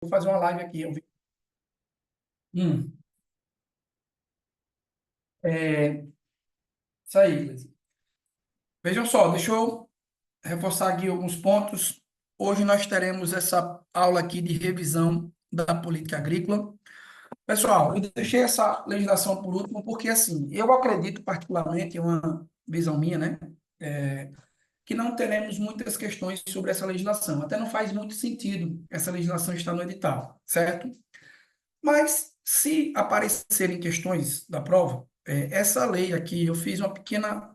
Vou fazer uma live aqui. Hum, é, isso aí, Gleison. Vejam só, deixa eu reforçar aqui alguns pontos. Hoje nós teremos essa aula aqui de revisão da política agrícola. Pessoal, eu deixei essa legislação por último porque, assim, eu acredito particularmente, é uma visão minha, né, que não teremos muitas questões sobre essa legislação. Até não faz muito sentido essa legislação estar no edital, certo? Mas, se aparecerem questões da prova, essa lei aqui, eu fiz uma pequena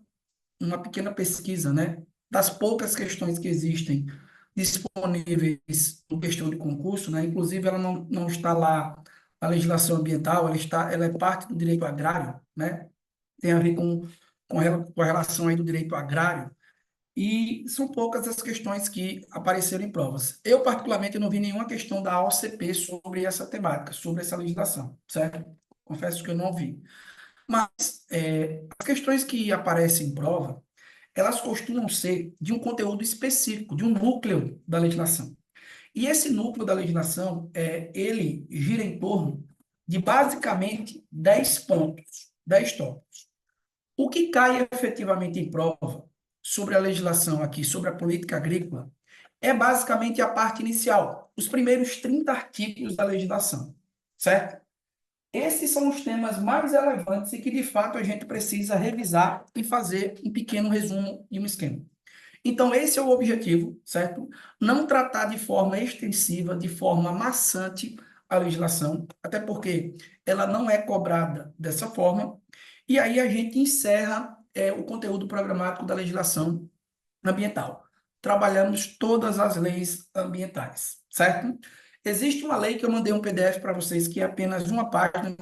pesquisa, né, das poucas questões que existem disponíveis no questão de concurso, né, inclusive ela não está lá na legislação ambiental, ela é parte do direito agrário, né, tem a ver com a relação aí do direito agrário, e são poucas as questões que apareceram em provas. Eu, particularmente, não vi nenhuma questão da OCP sobre essa temática, sobre essa legislação, certo? Confesso que eu não vi. Mas as questões que aparecem em prova, elas costumam ser de um conteúdo específico, de um núcleo da legislação. E esse núcleo da legislação, ele gira em torno de basicamente 10 pontos, 10 tópicos. O que cai efetivamente em prova sobre a legislação aqui, sobre a política agrícola, é basicamente a parte inicial, os primeiros 30 artigos da legislação, certo? Esses são os temas mais relevantes e que, de fato, a gente precisa revisar e fazer um pequeno resumo e um esquema. Então, esse é o objetivo, certo? Não tratar de forma extensiva, de forma maçante a legislação, até porque ela não é cobrada dessa forma. E aí a gente encerra o conteúdo programático da legislação ambiental. Trabalhamos todas as leis ambientais, certo? Existe uma lei que eu mandei um PDF para vocês, que é apenas uma página,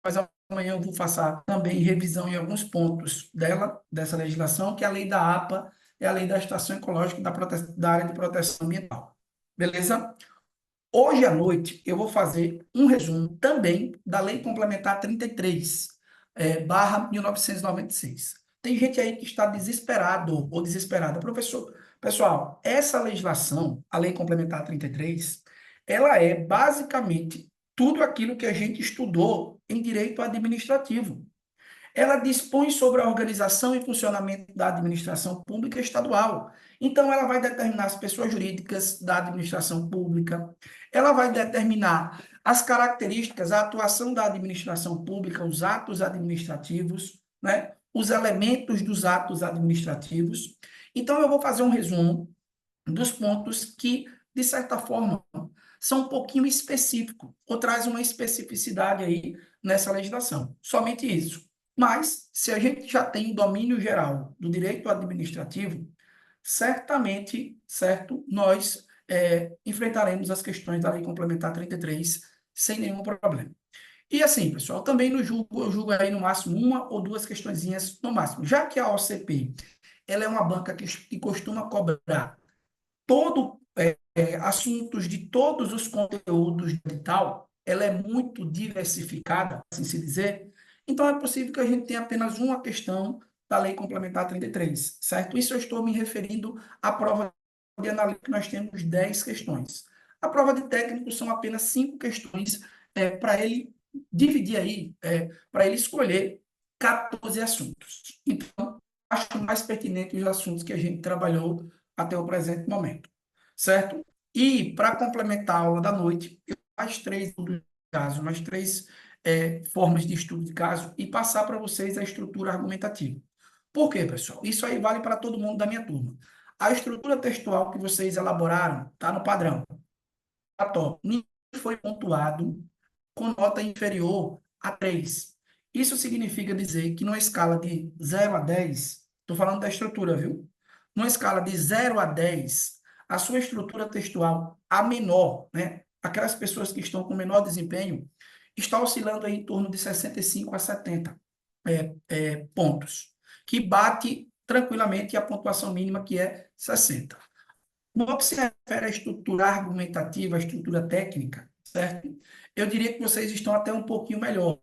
mas amanhã eu vou passar também revisão em alguns pontos dela, dessa legislação, que é a lei da APA, é a lei da Estação Ecológica da área de proteção ambiental. Beleza? Hoje à noite eu vou fazer um resumo também da Lei Complementar 33, barra 1996. Tem gente aí que está desesperado ou desesperada. Professor, pessoal, essa legislação, a Lei Complementar 33, ela é basicamente tudo aquilo que a gente estudou em direito administrativo. Ela dispõe sobre a organização e funcionamento da administração pública estadual. Então, ela vai determinar as pessoas jurídicas da administração pública, ela vai determinar as características, a atuação da administração pública, os atos administrativos, né? Os elementos dos atos administrativos. Então, eu vou fazer um resumo dos pontos que, de certa forma, são um pouquinho específicos, ou traz uma especificidade aí nessa legislação. Somente isso. Mas, se a gente já tem o domínio geral do direito administrativo, certamente, certo, nós enfrentaremos as questões da Lei Complementar 33 sem nenhum problema. E assim, pessoal, também no julgo, eu julgo aí no máximo uma ou duas questõezinhas no máximo. Já que a OCP, ela é uma banca que costuma cobrar assuntos de todos os conteúdos e tal, ela é muito diversificada, assim se dizer, então é possível que a gente tenha apenas uma questão da Lei Complementar 33, certo? Isso eu estou me referindo à prova de analítica, que nós temos 10 questões. A prova de técnico são apenas 5 questões para ele dividir aí, para ele escolher 14 assuntos. Então, acho mais pertinente os assuntos que a gente trabalhou até o presente momento, certo? E, para complementar a aula da noite, eu mais três estudos de caso, mais três formas de estudo de caso e passar para vocês a estrutura argumentativa. Por quê, pessoal? Isso aí vale para todo mundo da minha turma. A estrutura textual que vocês elaboraram está no padrão. Tá top. Ninguém foi pontuado com nota inferior a 3. Isso significa dizer que numa escala de 0 a 10, estou falando da estrutura, viu? Numa escala de 0 a 10, a sua estrutura textual, a menor, né? Aquelas pessoas que estão com menor desempenho, está oscilando aí em torno de 65 a 70 pontos, que bate tranquilamente a pontuação mínima, que é 60. No que se refere à estrutura argumentativa, à estrutura técnica, certo? Eu diria que vocês estão até um pouquinho melhor.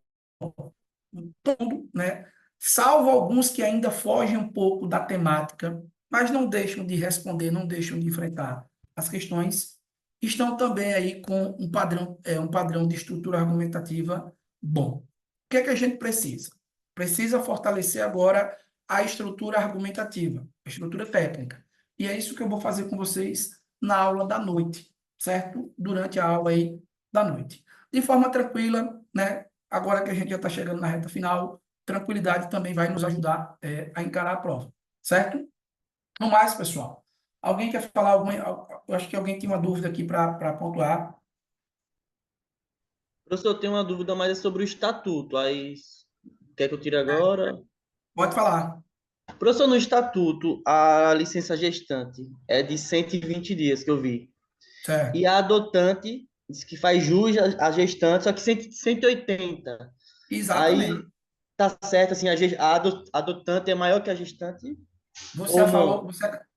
Todo, né? Salvo alguns que ainda fogem um pouco da temática, mas não deixam de responder, não deixam de enfrentar as questões. estão também aí com um padrão de estrutura argumentativa bom. O que é que a gente precisa? Precisa fortalecer agora a estrutura argumentativa, a estrutura técnica. E é isso que eu vou fazer com vocês na aula da noite, certo? Durante a aula aí da noite. De forma tranquila, né? Agora que a gente já está chegando na reta final, tranquilidade também vai nos ajudar a encarar a prova, certo? No mais, pessoal, alguém quer falar alguma? Eu acho que alguém tinha uma dúvida aqui para pontuar. Professor, eu tenho uma dúvida, mas é sobre o estatuto. Aí, quer que eu tire agora? Pode falar. Professor, no estatuto, a licença gestante é de 120 dias, que eu vi. E Certo. a adotante diz que faz jus à gestante, só que 180. Exatamente. Aí, tá certo, assim, a adotante é maior que a gestante Você ou falou, não?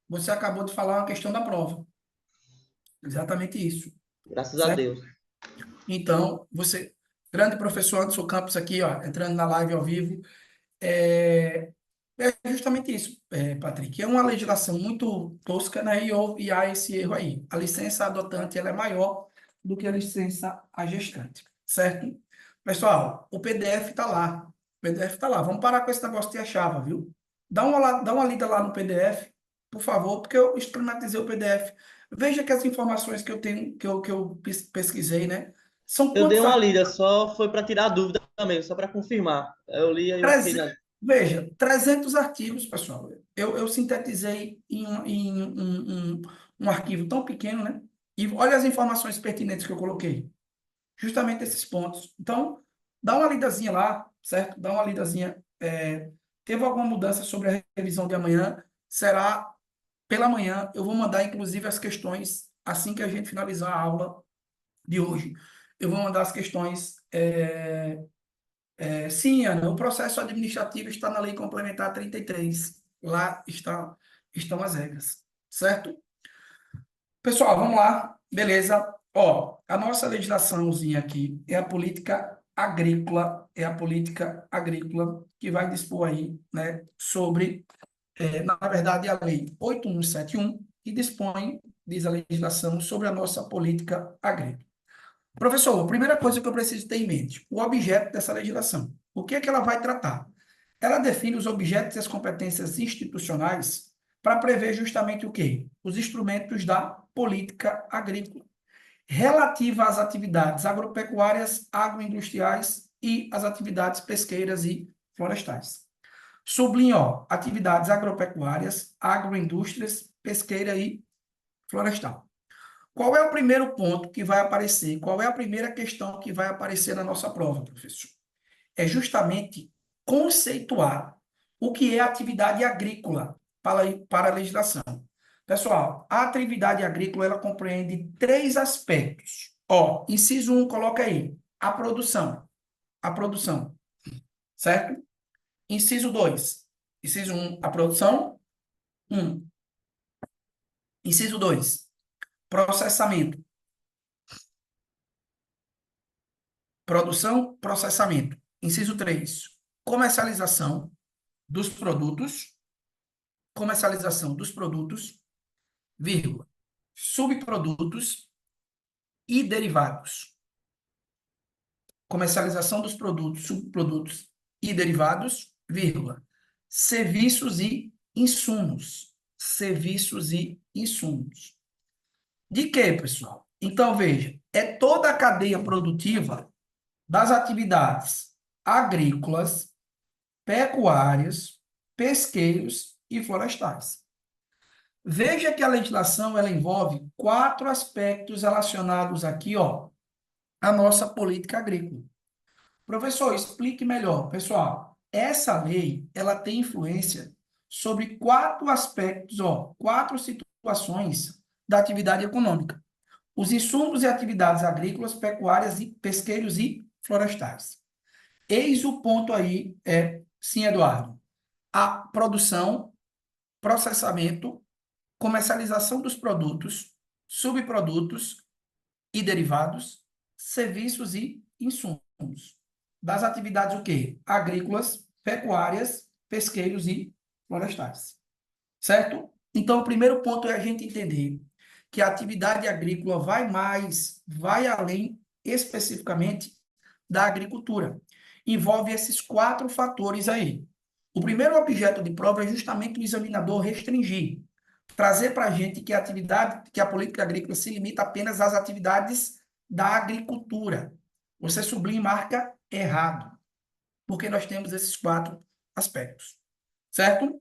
você acabou de falar uma questão da prova. Exatamente isso. Graças a Certo? Deus. Então, você, grande professor Anderson Campos aqui, ó, entrando na live ao vivo, é, é justamente isso, Patrick. É uma legislação muito tosca, né? E há esse erro aí. A licença adotante ela é maior do que a licença a gestante, certo? Pessoal, o PDF está lá. O PDF está lá. Vamos parar com esse negócio de achava, viu? Dá uma lida lá no PDF, por favor, porque eu esquematizei o PDF. Veja que as informações que eu tenho, que eu pesquisei, né? São Eu dei quantos uma artigos? lida, só foi para tirar a dúvida mesmo, só para confirmar. Eu li e eu fiquei na. Veja, 300 artigos, pessoal. Eu sintetizei em um arquivo tão pequeno, né? E olha as informações pertinentes que eu coloquei. Justamente esses pontos. Então, dá uma lidazinha lá, certo? Dá uma lidazinha. Teve alguma mudança sobre a revisão de amanhã? Será pela manhã. Eu vou mandar, inclusive, as questões assim que a gente finalizar a aula de hoje. Eu vou mandar as questões. Sim, Ana, o processo administrativo está na Lei Complementar 33. Lá estão as regras, certo? Pessoal, vamos lá. Beleza. Ó, a nossa legislaçãozinha aqui é a política agrícola que vai dispor aí, né, sobre, na verdade, a Lei 8171, que dispõe, diz a legislação, sobre a nossa política agrícola. Professor, a primeira coisa que eu preciso ter em mente, o objeto dessa legislação. O que é que ela vai tratar? Ela define os objetos e as competências institucionais para prever justamente o quê? Os instrumentos da política agrícola, relativa às atividades agropecuárias, agroindustriais e às atividades pesqueiras e florestais. Sublinho, ó, atividades agropecuárias, agroindústrias, pesqueira e florestal. Qual é o primeiro ponto que vai aparecer? Qual é a primeira questão que vai aparecer na nossa prova, professor? É justamente conceituar o que é atividade agrícola para a legislação. Pessoal, a atividade agrícola ela compreende três aspectos. Ó, inciso um, coloca aí, a produção. A produção, certo? Inciso 2, inciso um, a produção. Um. Inciso 2, processamento. Produção, processamento. Inciso 3, comercialização dos produtos, comercialização dos produtos, vírgula, subprodutos e derivados. Comercialização dos produtos, subprodutos e derivados, vírgula, serviços e insumos. Serviços e insumos. De quê, pessoal? Então, veja, é toda a cadeia produtiva das atividades agrícolas, pecuárias, pesqueiros e florestais. Veja que a legislação ela envolve quatro aspectos relacionados aqui, ó, à nossa política agrícola. Professor, explique melhor. Pessoal, essa lei ela tem influência sobre quatro aspectos, ó, quatro situações da atividade econômica. Os insumos e atividades agrícolas, pecuárias e pesqueiros e florestais. Eis o ponto aí, sim, Eduardo. A produção, processamento, comercialização dos produtos, subprodutos e derivados, serviços e insumos. Das atividades o quê? Agrícolas, pecuárias, pesqueiros e florestais. Certo? Então, o primeiro ponto é a gente entender que a atividade agrícola vai além especificamente da agricultura. Envolve esses quatro fatores aí. O primeiro objeto de prova é justamente o examinador restringir, trazer para a gente que a atividade, que a política agrícola se limita apenas às atividades da agricultura. Você sublinha e marca errado, porque nós temos esses quatro aspectos, certo?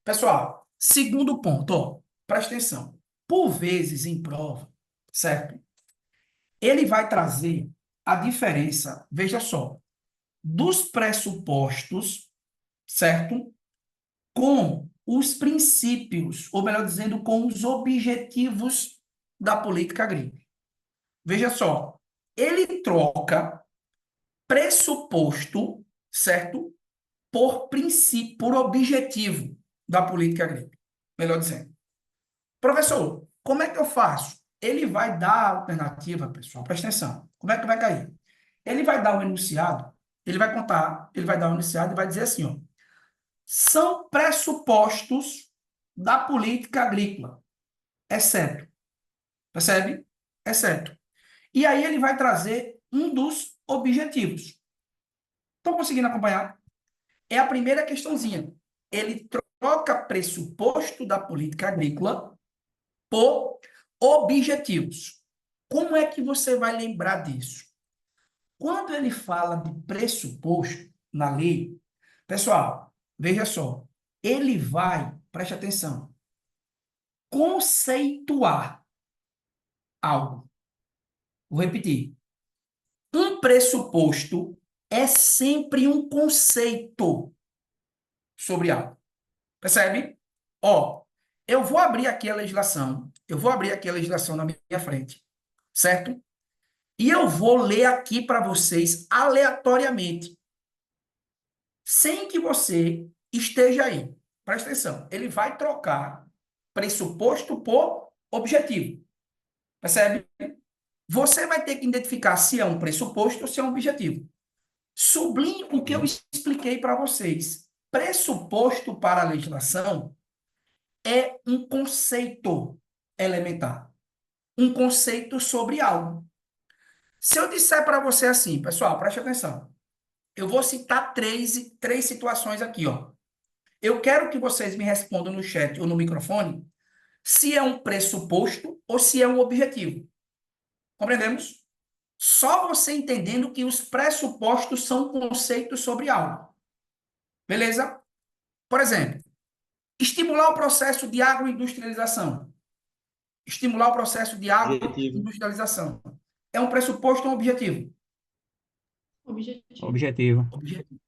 Pessoal, segundo ponto, ó, presta atenção. Por vezes em prova, certo? Ele vai trazer a diferença, veja só, dos pressupostos, certo? Com os princípios, ou melhor dizendo, com os objetivos da política agrícola. Veja só, ele troca pressuposto, certo? Por princípio, por objetivo da política agrícola. Melhor dizendo. Professor, como é que eu faço? Ele vai dar a alternativa, pessoal, presta atenção. Como é que vai cair? Ele vai dar um enunciado, ele vai contar, ele vai dar um enunciado e vai dizer assim, ó, são pressupostos da política agrícola, exceto, percebe? Exceto. E aí ele vai trazer um dos objetivos. Estão conseguindo acompanhar? É a primeira questãozinha. Ele troca pressuposto da política agrícola por objetivos. Como é que você vai lembrar disso? Quando ele fala de pressuposto na lei, pessoal, veja só, ele vai, preste atenção, conceituar algo. Vou repetir. Um pressuposto é sempre um conceito sobre algo. Percebe? Ó, eu vou abrir aqui a legislação na minha frente, certo? E eu vou ler aqui para vocês aleatoriamente, sem que você esteja aí. Presta atenção. Ele vai trocar pressuposto por objetivo. Percebe? Você vai ter que identificar se é um pressuposto ou se é um objetivo. Sublinhe o que eu expliquei para vocês. Pressuposto para a legislação é um conceito elementar. Um conceito sobre algo. Se eu disser para você assim, pessoal, preste atenção. Eu vou citar três situações aqui, ó. Eu quero que vocês me respondam no chat ou no microfone se é um pressuposto ou se é um objetivo. Compreendemos? Só você entendendo que os pressupostos são conceitos sobre algo. Beleza? Por exemplo, estimular o processo de agroindustrialização. Estimular o processo de Objetivo. agroindustrialização. É um pressuposto ou um objetivo? Objetivo. Objetivo. Objetivo.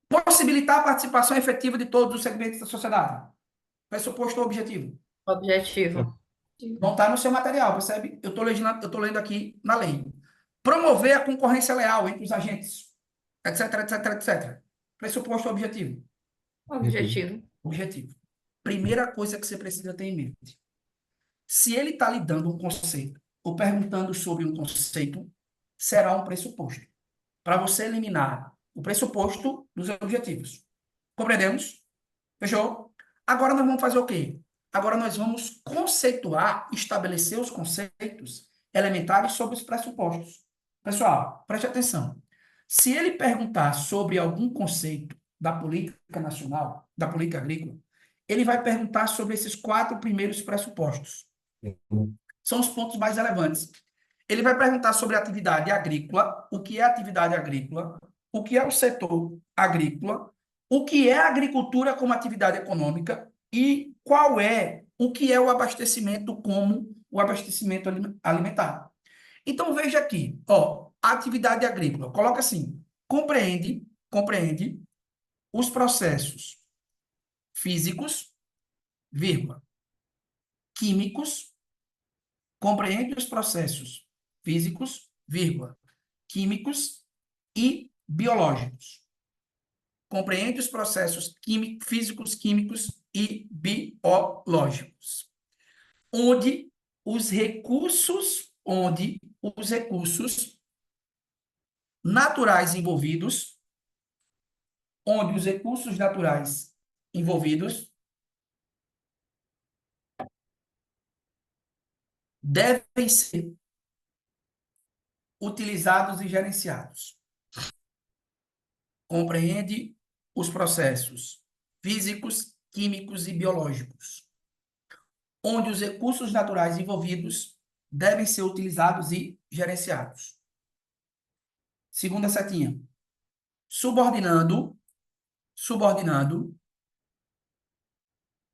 Possibilitar a participação efetiva de todos os segmentos da sociedade. Pressuposto ou objetivo? Objetivo. Não está no seu material, percebe? Eu estou lendo aqui na lei. Promover a concorrência leal entre os agentes, etc, etc, etc. Pressuposto ou objetivo? Objetivo. Objetivo. Primeira coisa que você precisa ter em mente. Se ele está lhe dando um conceito ou perguntando sobre um conceito, será um pressuposto. Para você eliminar o pressuposto dos objetivos. Compreendemos? Fechou? Agora nós vamos fazer o quê? Agora nós vamos conceituar, estabelecer os conceitos elementares sobre os pressupostos. Pessoal, preste atenção. Se ele perguntar sobre algum conceito da política nacional, da política agrícola, ele vai perguntar sobre esses quatro primeiros pressupostos. São os pontos mais relevantes. Ele vai perguntar sobre a atividade agrícola, o que é atividade agrícola, o que é o setor agrícola, o que é a agricultura como atividade econômica e o que é o abastecimento como o abastecimento alimentar. Então veja aqui, ó, a atividade agrícola, coloca assim, compreende os processos físicos, vírgula, químicos, compreende os processos físicos, vírgula, químicos e biológicos. Compreende os processos físicos, químicos e biológicos. Onde os recursos naturais envolvidos, onde os recursos naturais envolvidos devem ser utilizados e gerenciados. Compreende os processos físicos, químicos e biológicos, onde os recursos naturais envolvidos devem ser utilizados e gerenciados. Segunda setinha. Subordinando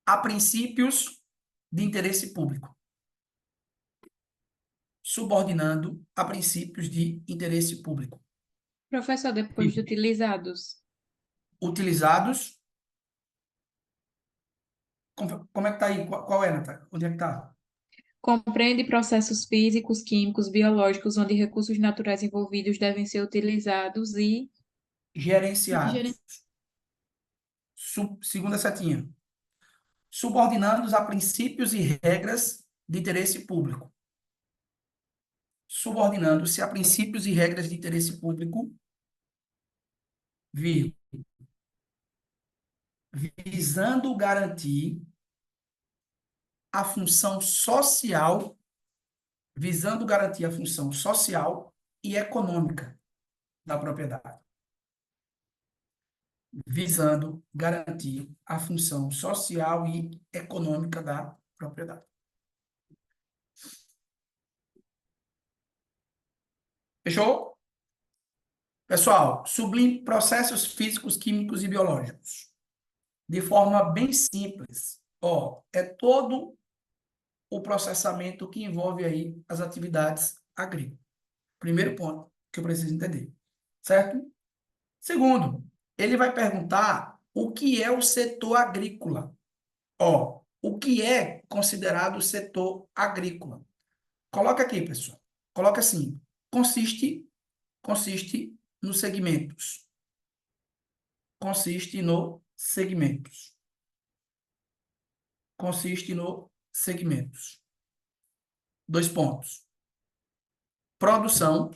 a princípios de interesse público. Subordinando a princípios de interesse público. Professor, depois de utilizados. Utilizados. Como é que tá aí? Qual é, Natália? Onde é que tá? Compreende processos físicos, químicos, biológicos, onde recursos naturais envolvidos devem ser utilizados e Gerenciados. Segunda setinha. Subordinados a princípios e regras de interesse público. Subordinando-se a princípios e regras de interesse público, visando garantir a função social, e econômica da propriedade. Visando garantir a função social e econômica da propriedade. Fechou? Pessoal, sublime processos físicos, químicos e biológicos. De forma bem simples. Ó, é todo o processamento que envolve aí as atividades agrícolas. Primeiro ponto que eu preciso entender. Certo? Segundo, ele vai perguntar o que é o setor agrícola. Ó, o que é considerado o setor agrícola? Coloca aqui, pessoal. Coloca assim. Consiste nos segmentos. Consiste no segmentos. Consiste no segmentos. Dois pontos. Produção,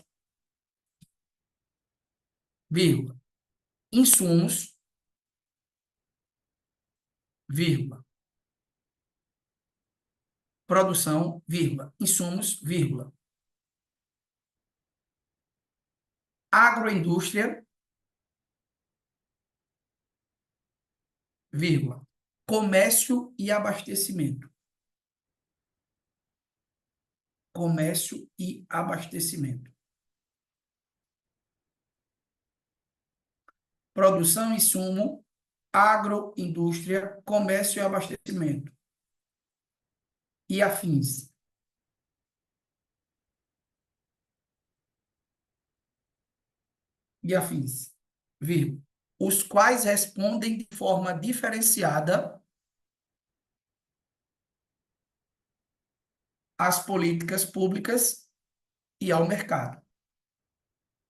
vírgula. Insumos, vírgula. Produção, vírgula. Insumos, vírgula. Agroindústria, vírgula. Comércio e abastecimento. Comércio e abastecimento. Produção, insumo, agroindústria, comércio e abastecimento. E afins. E afins, vírgula. Os quais respondem de forma diferenciada às políticas públicas e ao mercado.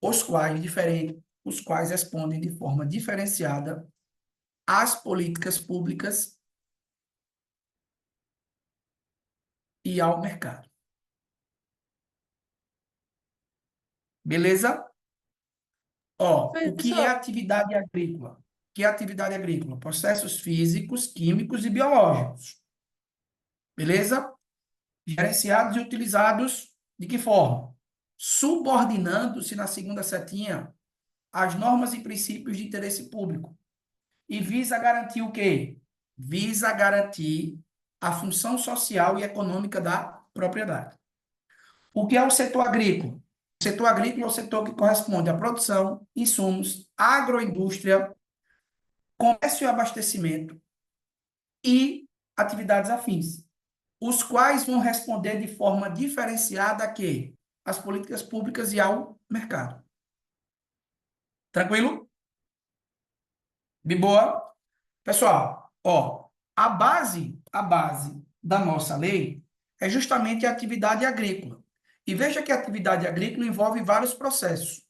Os quais respondem de forma diferenciada às políticas públicas e ao mercado. Beleza? Ó, o que é atividade agrícola? O que é atividade agrícola? Processos físicos, químicos e biológicos. Beleza? Gerenciados e utilizados de que forma? Subordinando-se na segunda setinha às normas e princípios de interesse público. E visa garantir o quê? Visa garantir a função social e econômica da propriedade. O que é o setor agrícola? O setor agrícola é o setor que corresponde à produção, insumos, agroindústria, comércio e abastecimento e atividades afins, os quais vão responder de forma diferenciada a quê? Às políticas públicas e ao mercado. Tranquilo? De boa? Pessoal, ó, a base da nossa lei é justamente a atividade agrícola. E veja que a atividade agrícola envolve vários processos.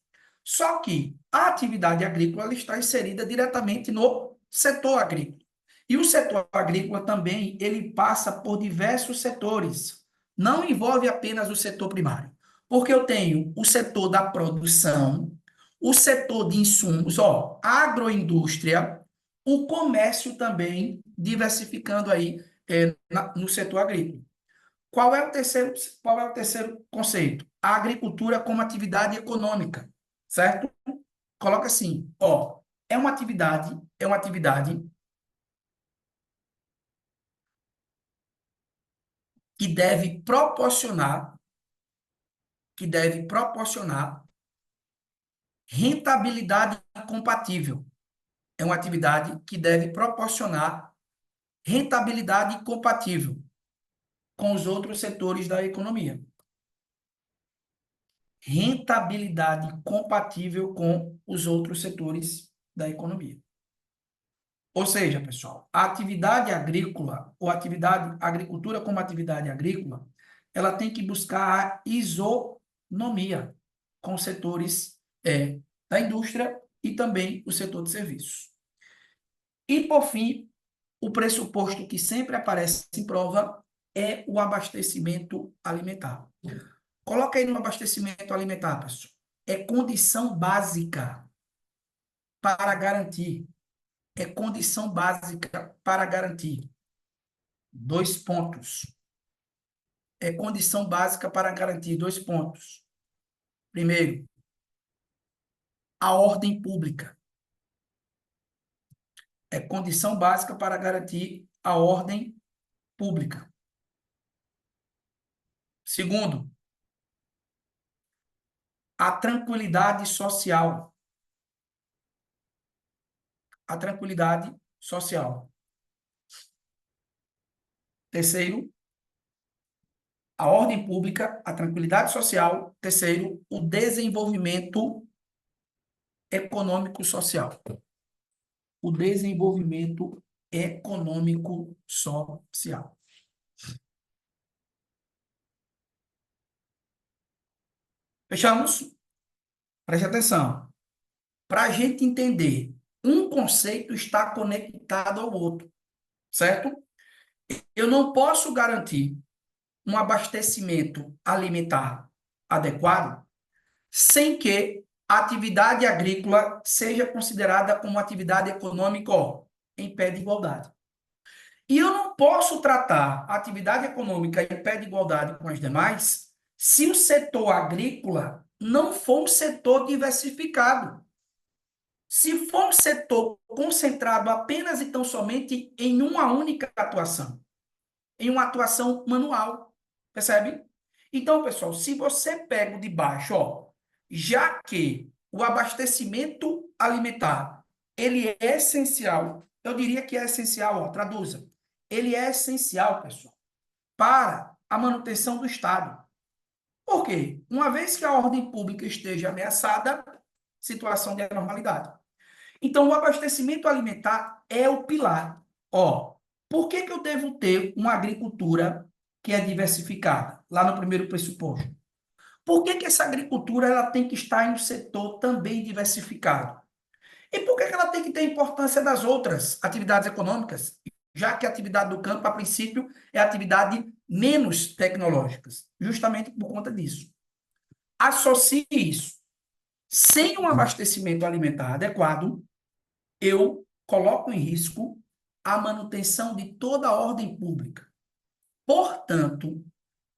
Só que a atividade agrícola ela está inserida diretamente no setor agrícola. E o setor agrícola também, ele passa por diversos setores. Não envolve apenas o setor primário. Porque eu tenho o setor da produção, o setor de insumos, ó, agroindústria, o comércio também diversificando aí no setor agrícola. Qual é o terceiro conceito? A agricultura como atividade econômica, certo? Coloca assim, ó, é uma atividade que deve proporcionar rentabilidade compatível. É uma atividade que deve proporcionar rentabilidade compatível com os outros setores da economia. Rentabilidade compatível com os outros setores da economia. Ou seja, pessoal, a atividade agrícola, ou agricultura como atividade agrícola, ela tem que buscar a isonomia com os setores da indústria e também o setor de serviços. E, por fim, o pressuposto que sempre aparece em prova é o abastecimento alimentar. Coloca aí no abastecimento alimentar, pessoal. É condição básica para garantir. É condição básica para garantir. 2 pontos. É condição básica para garantir 2 pontos. Primeiro, a ordem pública. É condição básica para garantir a ordem pública. Segundo, a tranquilidade social. A tranquilidade social. Terceiro, a ordem pública, a tranquilidade social. Terceiro, o desenvolvimento econômico-social. O desenvolvimento econômico-social. Fechamos? Preste atenção. Para a gente entender, um conceito está conectado ao outro, certo? Eu não posso garantir um abastecimento alimentar adequado sem que a atividade agrícola seja considerada como atividade econômica, ó, em pé de igualdade. E eu não posso tratar a atividade econômica em pé de igualdade com as demais se o setor agrícola não for um setor diversificado. Se for um setor concentrado apenas e tão somente em uma única atuação, em uma atuação manual, percebe? Então, pessoal, se você pega o de baixo, ó, já que o abastecimento alimentar, ele é essencial, eu diria que é essencial, ó, traduza. Ele é essencial, pessoal, para a manutenção do Estado. Por quê? Uma vez que a ordem pública esteja ameaçada, situação de anormalidade. Então, o abastecimento alimentar é o pilar. Ó, por que que eu devo ter uma agricultura que é diversificada? Lá no primeiro pressuposto. Por que que essa agricultura ela tem que estar em um setor também diversificado? E por que que ela tem que ter importância das outras atividades econômicas? Já que a atividade do campo, a princípio, é a atividade menos tecnológicas. Justamente por conta disso. Associe isso. Sem um abastecimento alimentar adequado, eu coloco em risco a manutenção de toda a ordem pública. Portanto,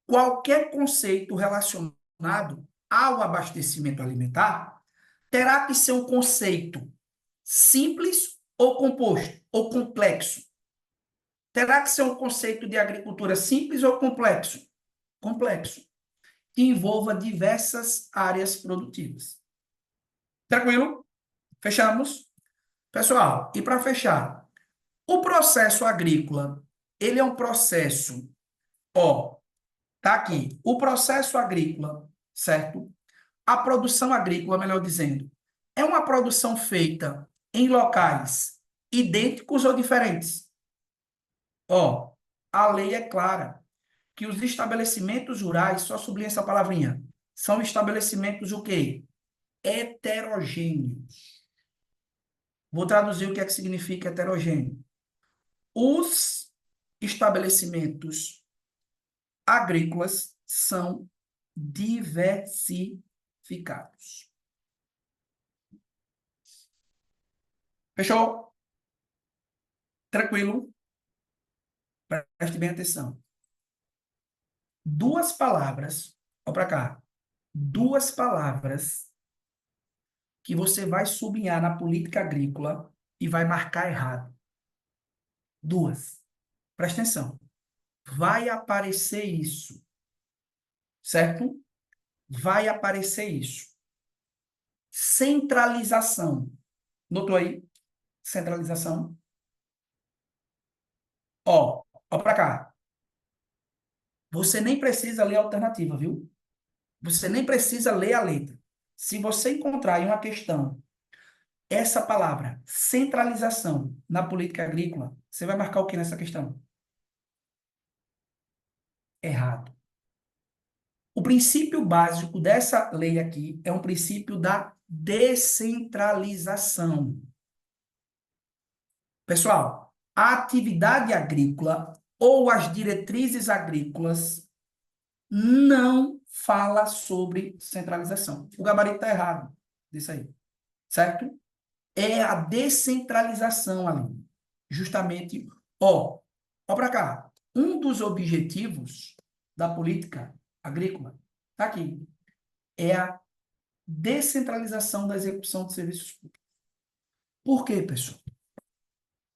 qualquer conceito relacionado ao abastecimento alimentar terá que ser um conceito simples ou composto, ou complexo. Terá que ser um conceito de agricultura simples ou complexo? Complexo, que envolva diversas áreas produtivas. Tranquilo? Fechamos? Pessoal, e para fechar, o processo agrícola, ele é um processo, ó, tá aqui, o processo agrícola, certo? A produção agrícola, melhor dizendo, é uma produção feita em locais idênticos ou diferentes. Ó, a lei é clara que os estabelecimentos rurais, só sublinha essa palavrinha, são estabelecimentos o quê? Heterogêneos. Vou traduzir o que é que significa heterogêneo. Os estabelecimentos agrícolas são diversificados. Fechou? Tranquilo? Preste bem atenção. duas palavras, olha para cá, duas palavras que você vai sublinhar na política agrícola e vai marcar errado. Duas. Presta atenção. Vai aparecer isso, certo? Vai aparecer isso. Centralização. Notou aí? Centralização. Ó para cá. Você nem precisa ler a alternativa, viu? Você nem precisa ler a letra. Se você encontrar em uma questão essa palavra, centralização, na política agrícola, você vai marcar o que nessa questão? Errado. O princípio básico dessa lei aqui é um princípio da descentralização. Pessoal, a atividade agrícola ou as diretrizes agrícolas não fala sobre centralização. O gabarito está errado disso aí, certo? É a descentralização ali. Justamente, ó para cá. Um dos objetivos da política agrícola, tá aqui, é a descentralização da execução de serviços públicos. Por quê, pessoal?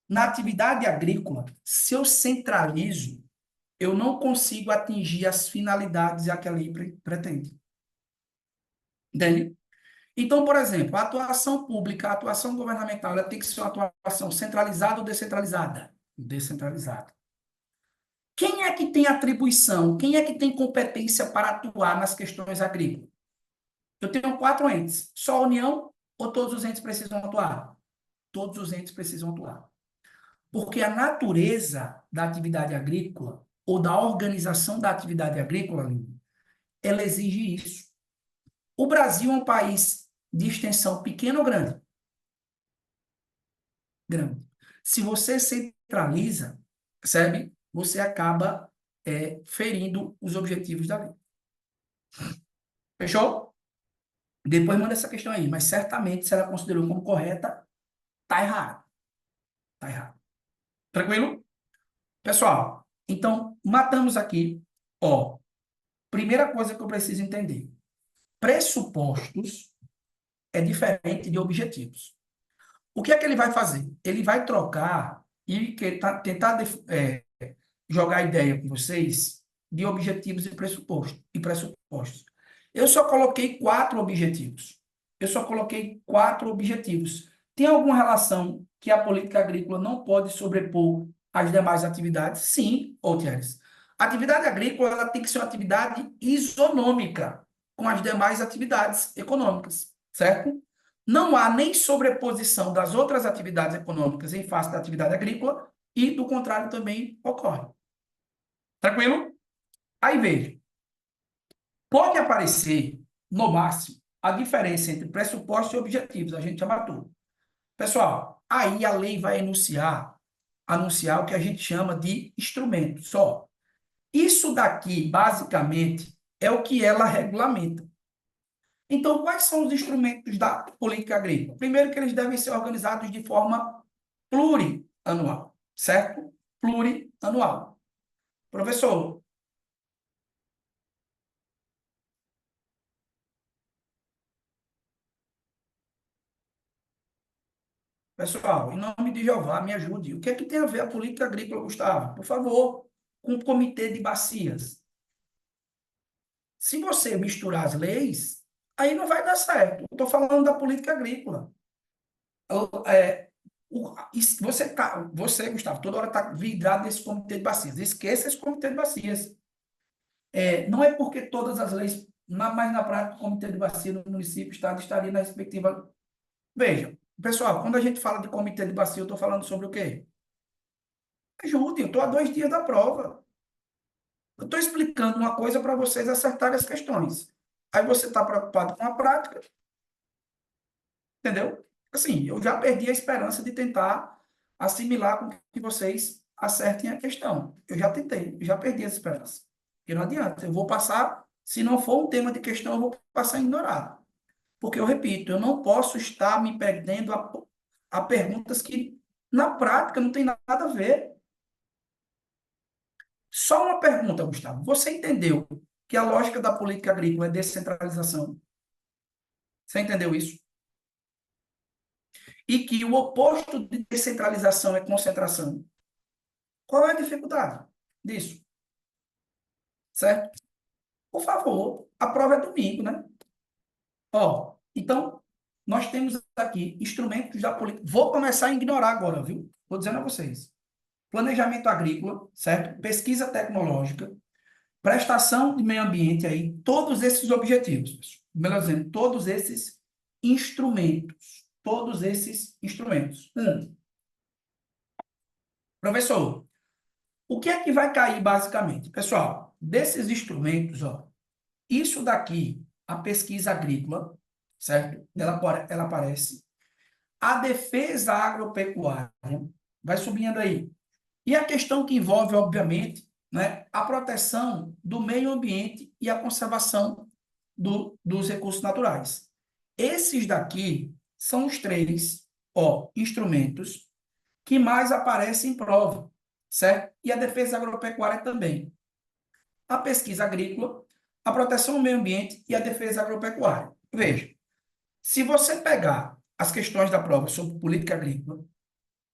Na atividade agrícola, se eu centralizo, eu não consigo atingir as finalidades a que a lei pretende. Entende? Então, por exemplo, a atuação pública, a atuação governamental, ela tem que ser uma atuação centralizada ou descentralizada? Descentralizada. Quem é que tem atribuição? Quem é que tem competência para atuar nas questões agrícolas? Eu tenho 4 entes. Só a União ou todos os entes precisam atuar? Todos os entes precisam atuar. Porque a natureza da atividade agrícola ou da organização da atividade agrícola, ela exige isso. O Brasil é um país de extensão pequena ou grande? Grande. Se você centraliza, percebe? Você acaba ferindo os objetivos da lei. Fechou? Depois manda essa questão aí, mas certamente se ela considerou como correta, tá errado. Tá errado. Tranquilo? Pessoal, então, matamos aqui, ó, primeira coisa que eu preciso entender. Pressupostos é diferente de objetivos. O que é que ele vai fazer? Ele vai trocar e tentar jogar ideia com vocês de objetivos e pressupostos. Eu só coloquei 4 objetivos. Eu só coloquei 4 objetivos. Tem alguma relação que a política agrícola não pode sobrepor às demais atividades? Sim, Thieres. A atividade agrícola ela tem que ser uma atividade isonômica com as demais atividades econômicas, certo? Não há nem sobreposição das outras atividades econômicas em face da atividade agrícola e, do contrário, também ocorre. Tranquilo? Aí veja. Pode aparecer, no máximo, a diferença entre pressupostos e objetivos. A gente já matou. Pessoal, aí a lei vai anunciar o que a gente chama de instrumento. Só. Isso daqui, basicamente, é o que ela regulamenta. Então, quais são os instrumentos da política agrícola? Primeiro, que eles devem ser organizados de forma plurianual, certo? Plurianual. Professor, pessoal, em nome de Jeová, me ajude. O que é que tem a ver a política agrícola, Gustavo? Por favor, com o comitê de bacias. Se você misturar as leis, aí não vai dar certo. Eu estou falando da política agrícola. Você, Gustavo, toda hora está vidrado nesse comitê de bacias. Esqueça esse comitê de bacias. Não é porque todas as leis, mas na prática, o comitê de bacia no município, estado, estaria na respectiva. Veja, pessoal, quando a gente fala de comitê de bacia, eu estou falando sobre o quê? Ajude, eu estou a 2 dias da prova. Eu estou explicando uma coisa para vocês acertarem as questões. Aí você está preocupado com a prática, entendeu? Assim, eu já perdi a esperança de tentar assimilar com que vocês acertem a questão. Eu já tentei, eu já perdi essa esperança. E não adianta, eu vou passar, se não for um tema de questão, eu vou passar a ignorar. Porque eu repito, eu não posso estar me perdendo a perguntas que, na prática, não tem nada a ver. Só uma pergunta, Gustavo. Você entendeu que a lógica da política agrícola é descentralização? Você entendeu isso? E que o oposto de descentralização é concentração. Qual é a dificuldade disso? Certo? Por favor, a prova é domingo, né? Ó, então, nós temos aqui instrumentos da política. Vou começar a ignorar agora, viu? Vou dizendo a vocês. Planejamento agrícola, certo? Pesquisa tecnológica, prestação de meio ambiente aí, todos esses objetivos. Melhor dizendo, todos esses instrumentos. Todos esses instrumentos. Professor, o que é que vai cair basicamente? Pessoal, desses instrumentos, ó, isso daqui, a pesquisa agrícola, certo? Ela aparece. A defesa agropecuária, vai subindo aí. E a questão que envolve, obviamente, né, a proteção do meio ambiente e a conservação dos recursos naturais. Esses daqui são os três, ó, instrumentos que mais aparecem em prova, certo? E a defesa agropecuária também. A pesquisa agrícola, a proteção do meio ambiente e a defesa agropecuária. Veja, se você pegar as questões da prova sobre política agrícola,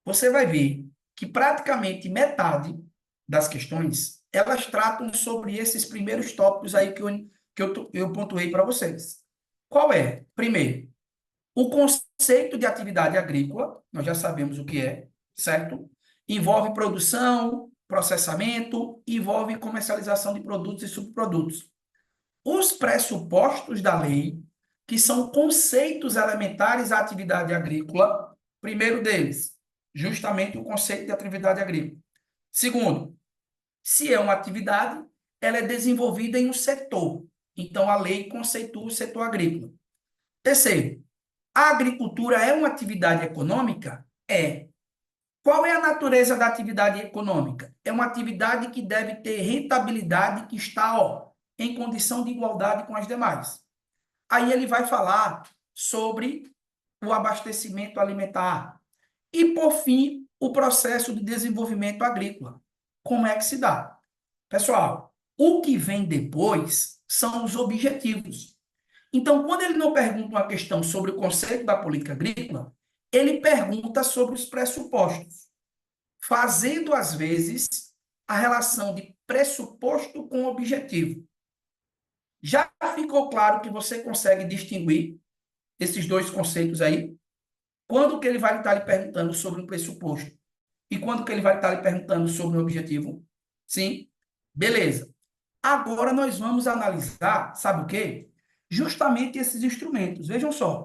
você vai ver que praticamente metade das questões, elas tratam sobre esses primeiros tópicos aí que eu pontuei para vocês. Qual é? Primeiro, o conceito de atividade agrícola, nós já sabemos o que é, certo? Envolve produção, processamento, envolve comercialização de produtos e subprodutos. Os pressupostos da lei, que são conceitos elementares à atividade agrícola, primeiro deles, justamente o conceito de atividade agrícola. Segundo, se é uma atividade, ela é desenvolvida em um setor. Então, a lei conceitua o setor agrícola. Terceiro, a agricultura é uma atividade econômica? É. Qual é a natureza da atividade econômica? É uma atividade que deve ter rentabilidade que está, ó, em condição de igualdade com as demais. Aí ele vai falar sobre o abastecimento alimentar. E, por fim, o processo de desenvolvimento agrícola. Como é que se dá? Pessoal, o que vem depois são os objetivos. Então, quando ele não pergunta uma questão sobre o conceito da política agrícola, ele pergunta sobre os pressupostos, fazendo, às vezes, a relação de pressuposto com objetivo. Já ficou claro que você consegue distinguir esses dois conceitos aí? Quando que ele vai estar lhe perguntando sobre um pressuposto e quando que ele vai estar lhe perguntando sobre um objetivo? Sim? Beleza. Agora nós vamos analisar, sabe o quê? Justamente esses instrumentos. Vejam só.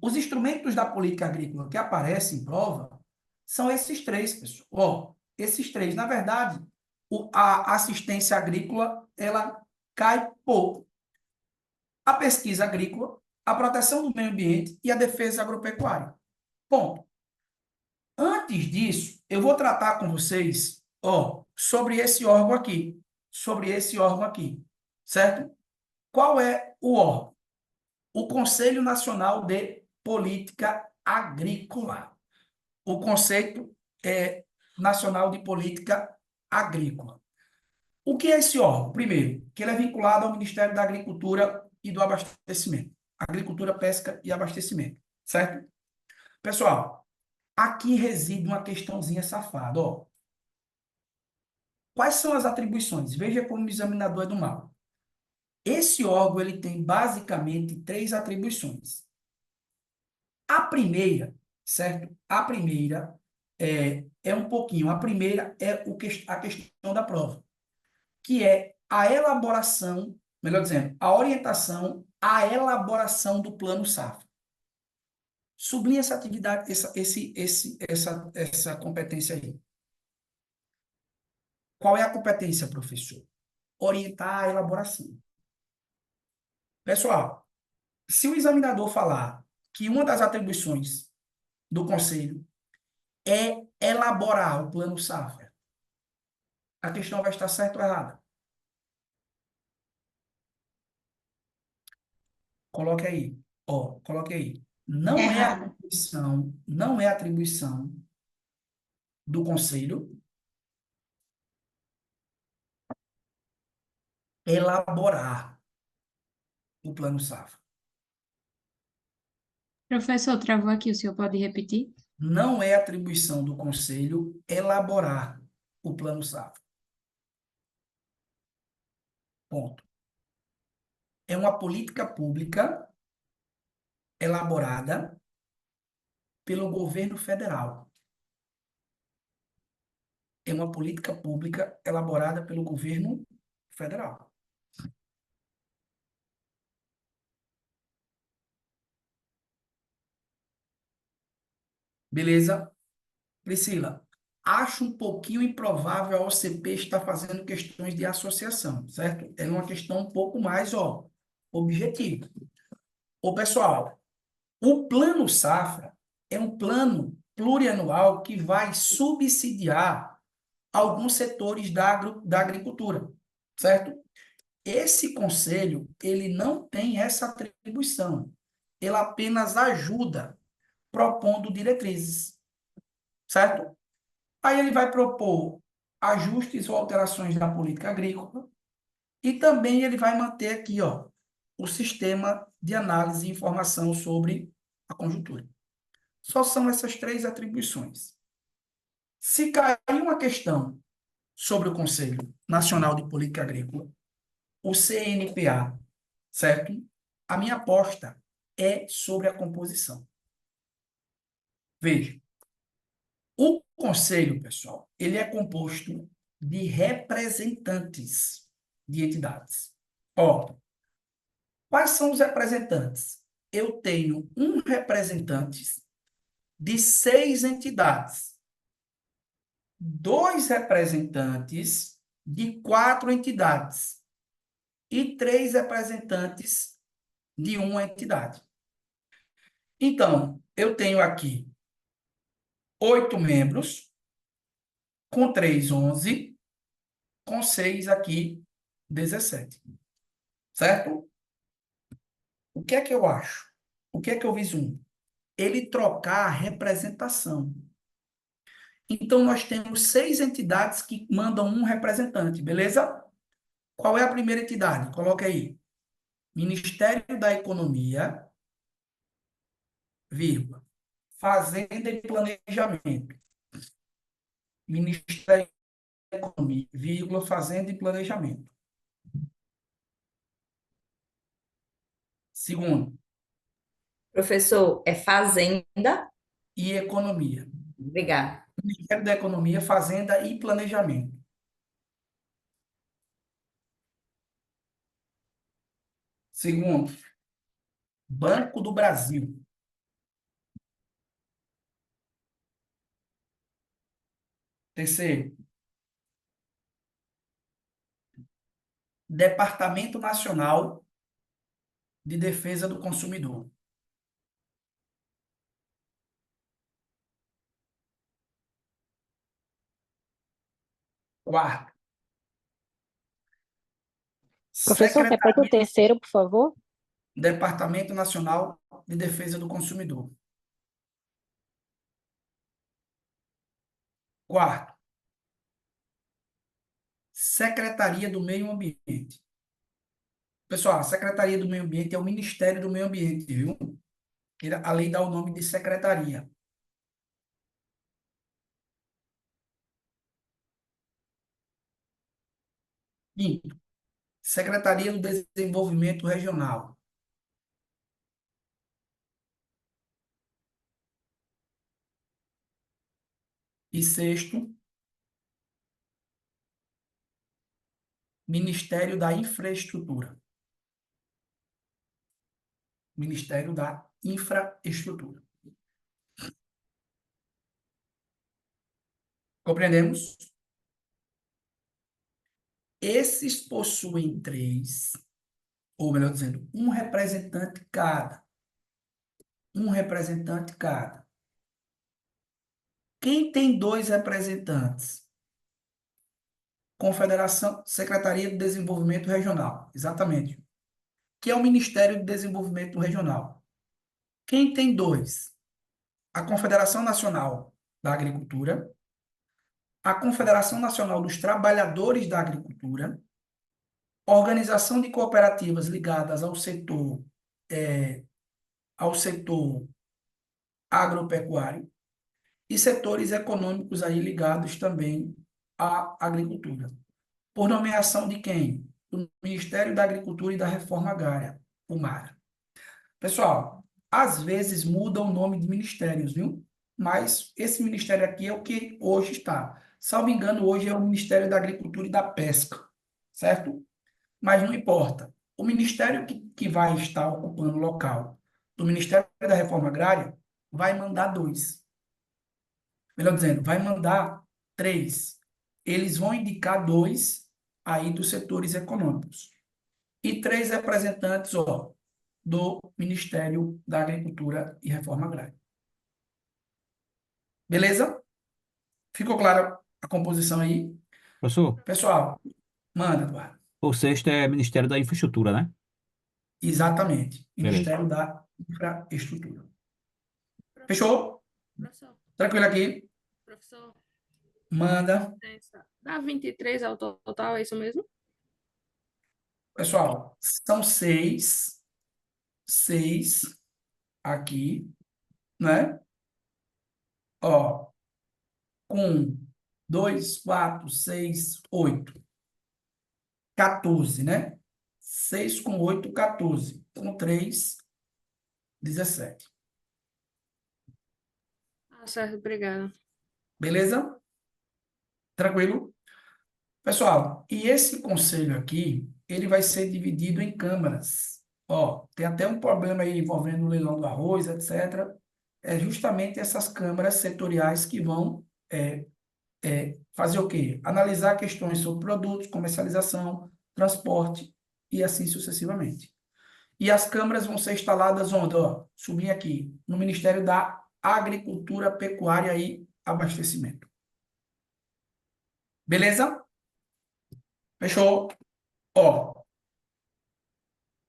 Os instrumentos da política agrícola que aparecem em prova são esses três, pessoal. Ó, esses três. Na verdade, a assistência agrícola, ela cai pouco. A pesquisa agrícola, a proteção do meio ambiente e a defesa agropecuária. Ponto. Antes disso, eu vou tratar com vocês, ó, sobre esse órgão aqui, certo? Qual é o órgão? O Conselho Nacional de Política Agrícola. O conceito é nacional de política agrícola. O que é esse órgão? Primeiro, que ele é vinculado ao Ministério da Agricultura e do Abastecimento. Agricultura, Pesca e Abastecimento, certo? Pessoal, aqui reside uma questãozinha safada, ó. Quais são as atribuições? Veja como o examinador é do mal. Esse órgão ele tem basicamente três atribuições. A primeira, certo? A primeira é um pouquinho. A primeira é a questão da prova, que é a elaboração, melhor dizendo, a orientação, a elaboração do plano safra. Sublinha essa atividade, essa competência aí. Qual é a competência, professor? Orientar a elaboração. Pessoal, se o examinador falar que uma das atribuições do conselho é elaborar o plano safra, a questão vai estar certa ou errada? Coloque aí. Ó, coloque aí. Errado. Não é atribuição do conselho elaborar o Plano Safra. Professor, travou aqui, o senhor pode repetir? Não é atribuição do Conselho elaborar o Plano Safra. Ponto. É uma política pública elaborada pelo governo federal. É uma política pública elaborada pelo governo federal. Beleza? Priscila, acho um pouquinho improvável a OCP estar fazendo questões de associação, certo? É uma questão um pouco mais, objetiva. Ô, pessoal, o Plano Safra é um plano plurianual que vai subsidiar alguns setores da agricultura, certo? Esse conselho, ele não tem essa atribuição. Ele apenas ajuda propondo diretrizes, certo? Aí ele vai propor ajustes ou alterações na política agrícola e também ele vai manter aqui, o sistema de análise e informação sobre a conjuntura. Só são essas três atribuições. Se cair uma questão sobre o Conselho Nacional de Política Agrícola, o CNPA, certo? A minha aposta é sobre a composição. Veja, o conselho, pessoal, ele é composto de representantes de entidades. Ó, quais são os representantes? Eu tenho um representante de 6 entidades, 2 representantes de 4 entidades e 3 representantes de uma entidade. Então, eu tenho aqui 8 membros, com 3, 11, com 6 aqui, 17. Certo? O que é que eu acho? O que é que eu vislumbro? Ele trocar a representação. Então, nós temos 6 entidades que mandam um representante, beleza? Qual é a primeira entidade? Coloca aí. Ministério da Economia, vírgula, Fazenda e Planejamento. Ministério da Economia, vírgula, Fazenda e Planejamento. Segundo, Professor, é fazenda? e Economia. Obrigada. Ministério da Economia, Fazenda e Planejamento. Segundo, Banco do Brasil. Terceiro, Departamento Nacional de Defesa do Consumidor. Quarto, Professor, repete o terceiro, por favor. Departamento Nacional de Defesa do Consumidor. Quarto, Secretaria do Meio Ambiente. Pessoal, a Secretaria do Meio Ambiente é o Ministério do Meio Ambiente, viu? A lei dá o nome de secretaria. Quinto, Secretaria do Desenvolvimento Regional. E sexto, Ministério da Infraestrutura. Ministério da Infraestrutura. Compreendemos? Esses possuem 3, ou melhor dizendo, um representante cada. Um representante cada. Quem tem 2 representantes? Confederação, Secretaria de Desenvolvimento Regional. Exatamente. Que é o Ministério do Desenvolvimento Regional. Quem tem 2? A Confederação Nacional da Agricultura, a Confederação Nacional dos Trabalhadores da Agricultura organização de cooperativas ligadas ao setor agropecuário e setores econômicos aí ligados também à agricultura. Por nomeação de quem? Do Ministério da Agricultura e da Reforma Agrária, o MAGA. Pessoal, às vezes muda o nome de ministérios, viu? Mas esse ministério aqui é o que hoje está. Salvo engano, hoje é o Ministério da Agricultura e da Pesca, certo? Mas não importa. O ministério que vai estar ocupando o local do Ministério da Reforma Agrária vai mandar dois. Melhor dizendo, vai mandar três. Eles vão indicar dois aí dos setores econômicos. E três representantes, ó, do Ministério da Agricultura e Reforma Agrária. Beleza? Ficou clara a composição aí? Professor, Pessoal, manda, Eduardo. o sexto é Ministério da Infraestrutura, né? Exatamente. Beleza. Ministério da Infraestrutura. Fechou? Professor, Tranquilo aqui? professor, Manda. dá 23 ao total, é isso mesmo? Pessoal, são seis aqui, né? Ó, com 2, 4, 6, 8. 14, né? 6 com 8, 14. Com 3, 17. Ah, certo, obrigada. Beleza? Tranquilo? Pessoal, e esse conselho aqui, ele vai ser dividido em câmaras. Ó, tem até um problema aí envolvendo o leilão do arroz, etc. É justamente essas câmaras setoriais que vão fazer o quê? Analisar questões sobre produtos, comercialização, transporte e assim sucessivamente. E as câmaras vão ser instaladas onde? Ó, sublinha aqui, no Ministério da Agricultura, Pecuária e Abastecimento. Beleza? Fechou? Ó,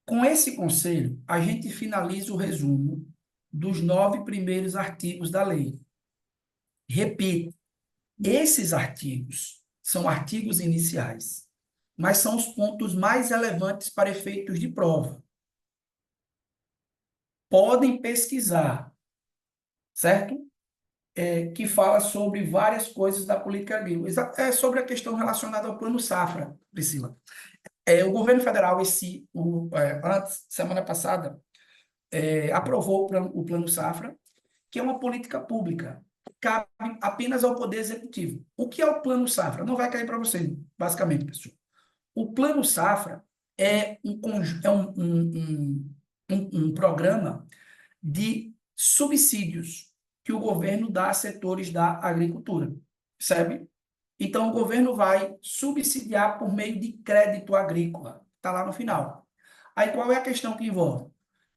com esse conselho, a gente finaliza o resumo dos 9 primeiros artigos da lei. Repito, esses artigos são artigos iniciais, mas são os pontos mais relevantes para efeitos de prova. Podem pesquisar, certo? Que fala sobre várias coisas da política agrícola. É sobre a questão relacionada ao Plano Safra, Priscila. O governo federal, semana passada, aprovou o Plano Safra, que é uma política pública, cabe apenas ao Poder Executivo. O que é o Plano Safra? Não vai cair para vocês, basicamente, pessoal. O Plano Safra é um programa de subsídios que o governo dá a setores da agricultura, percebe? Então, o governo vai subsidiar por meio de crédito agrícola, está lá no final. Aí, qual é a questão que envolve?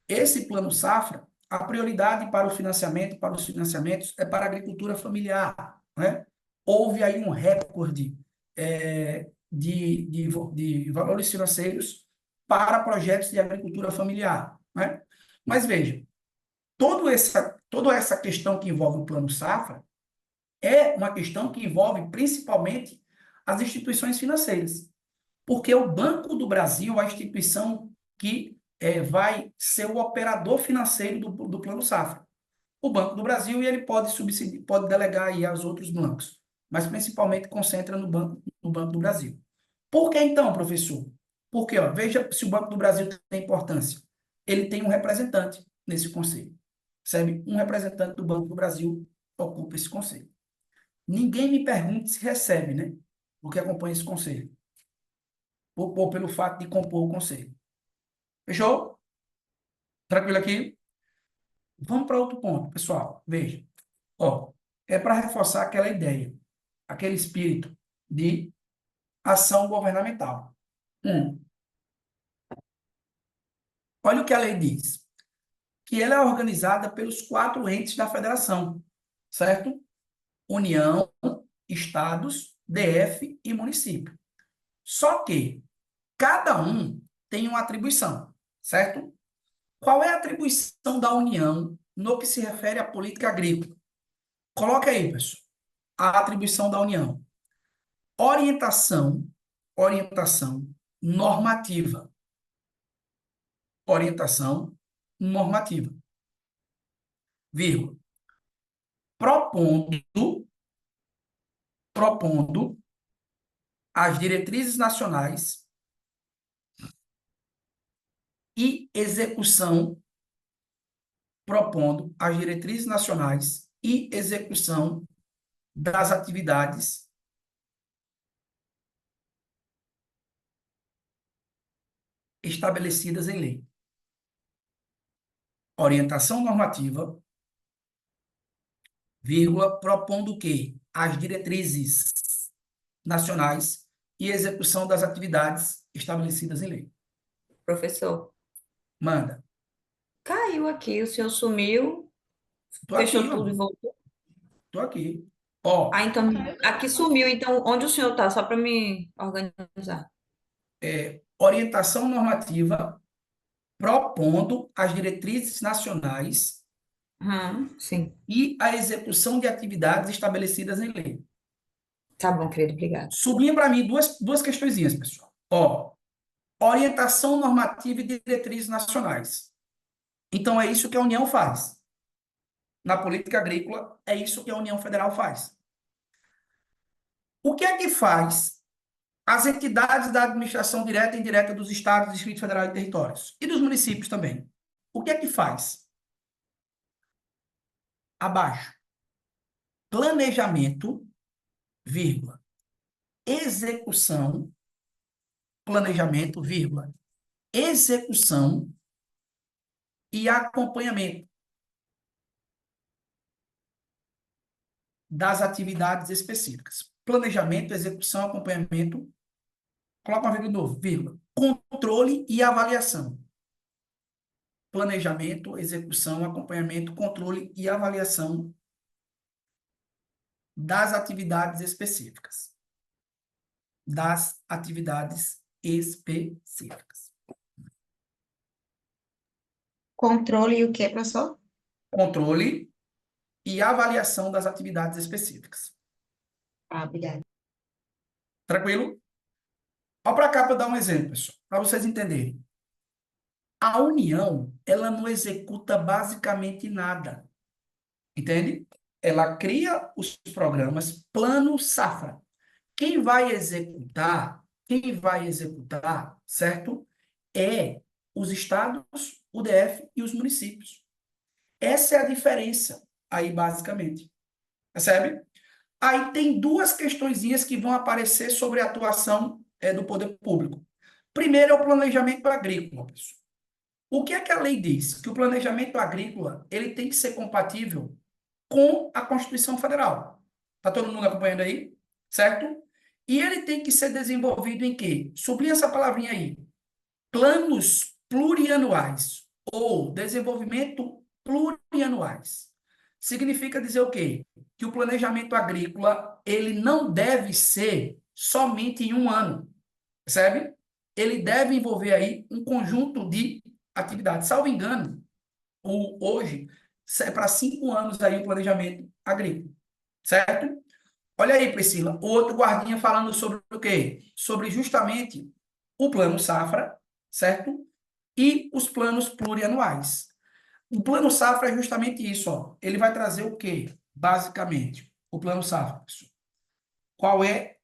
Esse Plano Safra, a prioridade para os financiamentos é para a agricultura familiar, né? Houve aí um recorde de valores financeiros para projetos de agricultura familiar, né? Mas veja, toda essa questão que envolve o Plano Safra é uma questão que envolve principalmente as instituições financeiras, porque o Banco do Brasil, a instituição que vai ser o operador financeiro do Plano Safra. O Banco do Brasil, e ele pode subsidiar, pode delegar aí aos outros bancos, mas principalmente concentra no Banco do Brasil. Por que então, professor? Porque, ó, veja se o Banco do Brasil tem importância. Ele tem um representante nesse conselho. Percebe? Um representante do Banco do Brasil ocupa esse conselho. Ninguém me pergunte se recebe, né? Porque acompanha esse conselho. Ou pelo fato de compor o conselho. Fechou? Tranquilo aqui? Vamos para outro ponto, pessoal. Veja. Ó, é para reforçar aquela ideia, aquele espírito de ação governamental. Olha o que a lei diz. Que ela é organizada pelos 4 entes da federação, certo? União, estados, DF e município. Só que cada um tem uma atribuição, certo? Qual é a atribuição da União no que se refere à política agrícola? Coloca aí, pessoal, a atribuição da União. Orientação normativa. Orientação normativa. Vírgula. Propondo as diretrizes nacionais e execução, propondo as diretrizes nacionais e execução das atividades estabelecidas em lei. Orientação normativa, vírgula, propondo o quê? As diretrizes nacionais e execução das atividades estabelecidas em lei. Professor, Manda. caiu aqui, o senhor sumiu, Tô aqui, fechou tudo e ó. voltou. Tô aqui. Ó, Ah, então, aqui sumiu. Então, onde o senhor está? Só para me organizar. orientação normativa propondo as diretrizes nacionais Sim. e a execução de atividades estabelecidas em lei. Tá bom, querido, obrigada. Sublinha para mim duas questõezinhas, pessoal. Ó, orientação normativa e diretrizes nacionais. Então, é isso que a União faz. Na política agrícola, é isso que a União Federal faz. O que é que faz as entidades da administração direta e indireta dos estados, Distrito Federal e territórios? E dos municípios também. O que é que faz? Abaixo. Planejamento, vírgula, execução, planejamento, vírgula, execução e acompanhamento das atividades específicas. Planejamento, execução, acompanhamento, coloca uma vírgula de novo, vírgula, controle e avaliação. Planejamento, execução, acompanhamento, controle e avaliação das atividades específicas. Das atividades específicas. Controle e o quê, professor? Controle e avaliação das atividades específicas. Ah, obrigada. Tranquilo? Olha para cá para dar um exemplo, pessoal, para vocês entenderem. A União, ela não executa basicamente nada. Entende? Ela cria os programas, plano safra. Quem vai executar, certo? É os estados, o DF e os municípios. Essa é a diferença aí, basicamente. Percebe? Aí tem duas questõezinhas que vão aparecer sobre a atuação do poder público. Primeiro é o planejamento agrícola, pessoal. O que é que a lei diz? Que o planejamento agrícola ele tem que ser compatível com a Constituição Federal. Está todo mundo acompanhando aí? Certo? E ele tem que ser desenvolvido em quê? Sublinha essa palavrinha aí. Planos plurianuais ou desenvolvimento plurianuais. Significa dizer o quê? Que o planejamento agrícola ele não deve ser somente em um ano, percebe? Ele deve envolver aí um conjunto de atividades. Salvo engano, hoje é para 5 anos aí o planejamento agrícola, certo? Olha aí, Priscila, outro guardinha falando sobre o quê? Sobre justamente o plano safra, certo? E os planos plurianuais. O plano safra é justamente isso, ó. Ele vai trazer o quê? Basicamente, o plano safra, pessoal. Qual é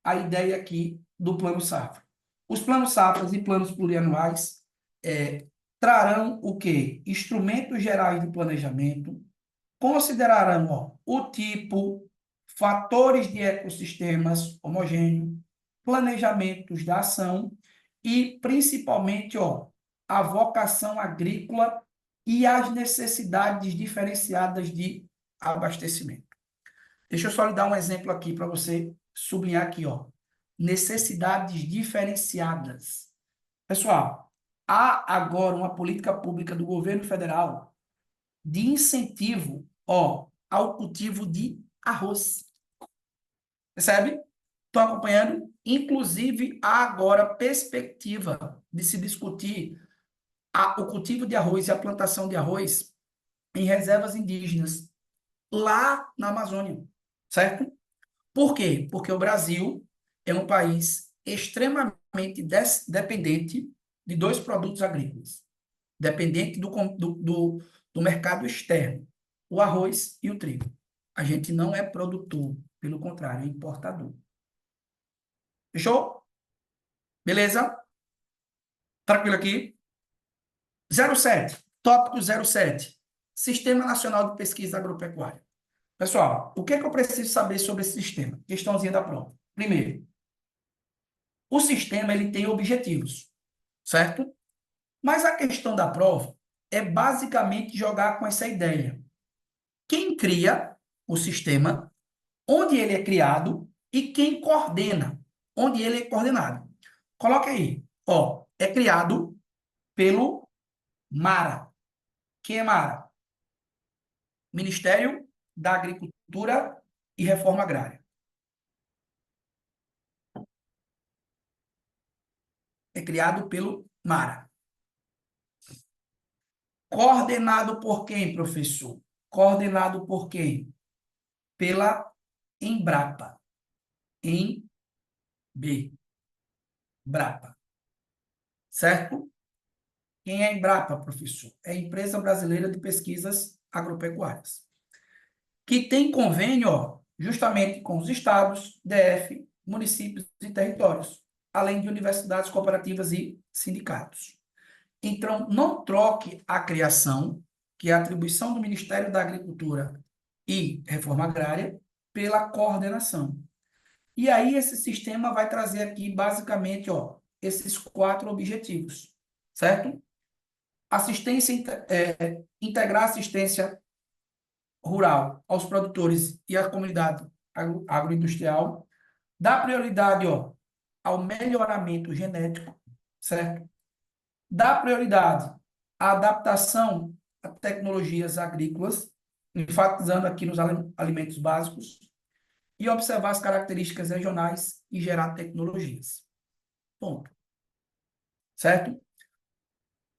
a ideia aqui do plano safra? Os planos safras e planos plurianuais trarão o quê? Instrumentos gerais de planejamento, considerarão o tipo, fatores de ecossistemas homogêneos, planejamentos da ação e, principalmente, a vocação agrícola e as necessidades diferenciadas de abastecimento. Deixa eu só lhe dar um exemplo aqui para você sublinhar aqui, necessidades diferenciadas. Pessoal, há agora uma política pública do governo federal de incentivo, ao cultivo de arroz. Percebe? Estão acompanhando? Inclusive, há agora perspectiva de se discutir o cultivo de arroz e a plantação de arroz em reservas indígenas, lá na Amazônia, certo? Por quê? Porque o Brasil é um país extremamente dependente de dois produtos agrícolas, dependente do mercado externo, o arroz e o trigo. A gente não é produtor, pelo contrário, é importador. Fechou? Beleza? Tranquilo aqui? 07, tópico 07, Sistema Nacional de Pesquisa Agropecuária. Pessoal, o que é que eu preciso saber sobre esse sistema? Questãozinha da prova. Primeiro, o sistema ele tem objetivos, certo? Mas a questão da prova é basicamente jogar com essa ideia. Quem cria o sistema, onde ele é criado e quem coordena, onde ele é coordenado. Coloque aí, ó, é criado pelo MARA. Quem é MARA? Ministério da Agricultura e Reforma Agrária. É criado pelo MARA. Coordenado por quem, professor? Coordenado por quem? Pela Embrapa. Embrapa. Certo? Quem é a Embrapa, professor? É a Empresa Brasileira de Pesquisas Agropecuárias, que tem convênio, ó, justamente com os estados, DF, municípios e territórios, além de universidades, cooperativas e sindicatos. Então, não troque a criação, que é a atribuição do Ministério da Agricultura e Reforma Agrária, pela coordenação. E aí, esse sistema vai trazer aqui, basicamente, ó, esses 4 objetivos, certo? Integrar assistência rural aos produtores e à comunidade agroindustrial, dar prioridade, ó, ao melhoramento genético, certo? Dar prioridade à adaptação a tecnologias agrícolas, enfatizando aqui nos alimentos básicos, e observar as características regionais e gerar tecnologias. Ponto. Certo?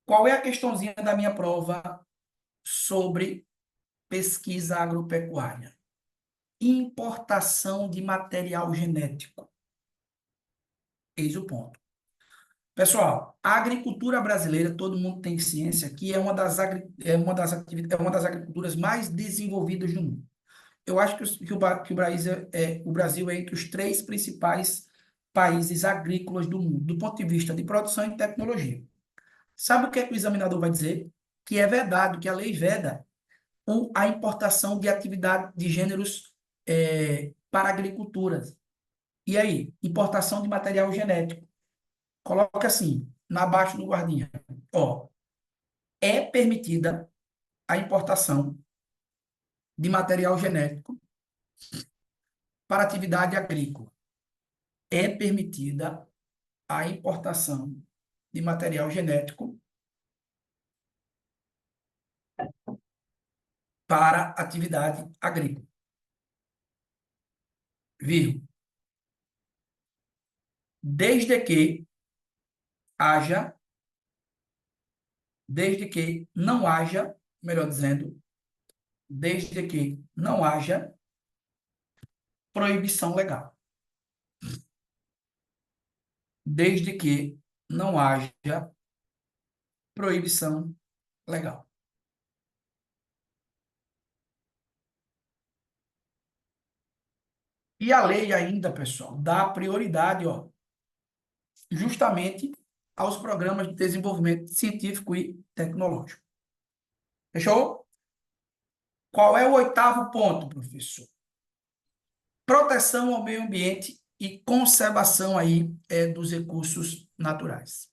Qual é a questãozinha da minha prova sobre pesquisa agropecuária? Importação de material genético. Eis o ponto. Pessoal, a agricultura brasileira, todo mundo tem ciência que é uma das agriculturas mais desenvolvidas do mundo. Eu acho que o Brasil é entre os 3 principais países agrícolas do mundo, do ponto de vista de produção e tecnologia. Sabe o que é que o examinador vai dizer? Que é vedado, que a lei veda a importação de atividade de gêneros para agricultura. E aí? Importação de material genético. Coloca assim, abaixo do guardinha. Ó, é permitida a importação de material genético para atividade agrícola. É permitida a importação de material genético para atividade agrícola. Vírgula. Desde que não haja, melhor dizendo, desde que não haja proibição legal. Desde que não haja proibição legal. E a lei ainda, pessoal, dá prioridade, ó, justamente aos programas de desenvolvimento científico e tecnológico. Fechou? Qual é o 8º ponto, professor? Proteção ao meio ambiente e conservação aí dos recursos naturais.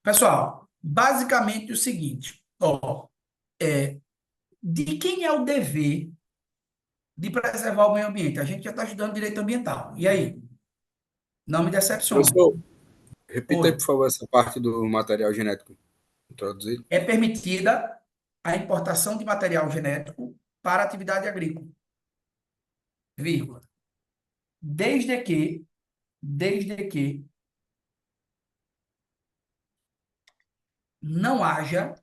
Pessoal, basicamente o seguinte, ó, de quem é o dever de preservar o meio ambiente? A gente já está estudando direito ambiental. E aí? Não me decepcione. Professor, repita aí, Oi. por favor, essa parte do material genético introduzido. É permitida a importação de material genético para atividade agrícola, vírgula, desde que não haja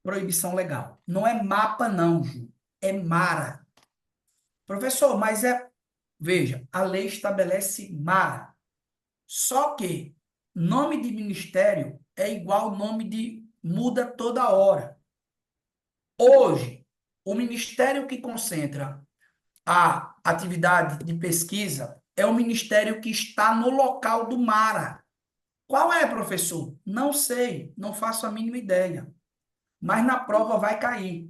proibição legal. Não é mapa não, Ju, é MARA. Professor, mas Veja, a lei estabelece MARA. Só que nome de ministério é igual nome de muda toda hora. Hoje, o ministério que concentra a atividade de pesquisa é o ministério que está no local do MARA. Qual é, professor? Não sei, não faço a mínima ideia. Mas na prova vai cair.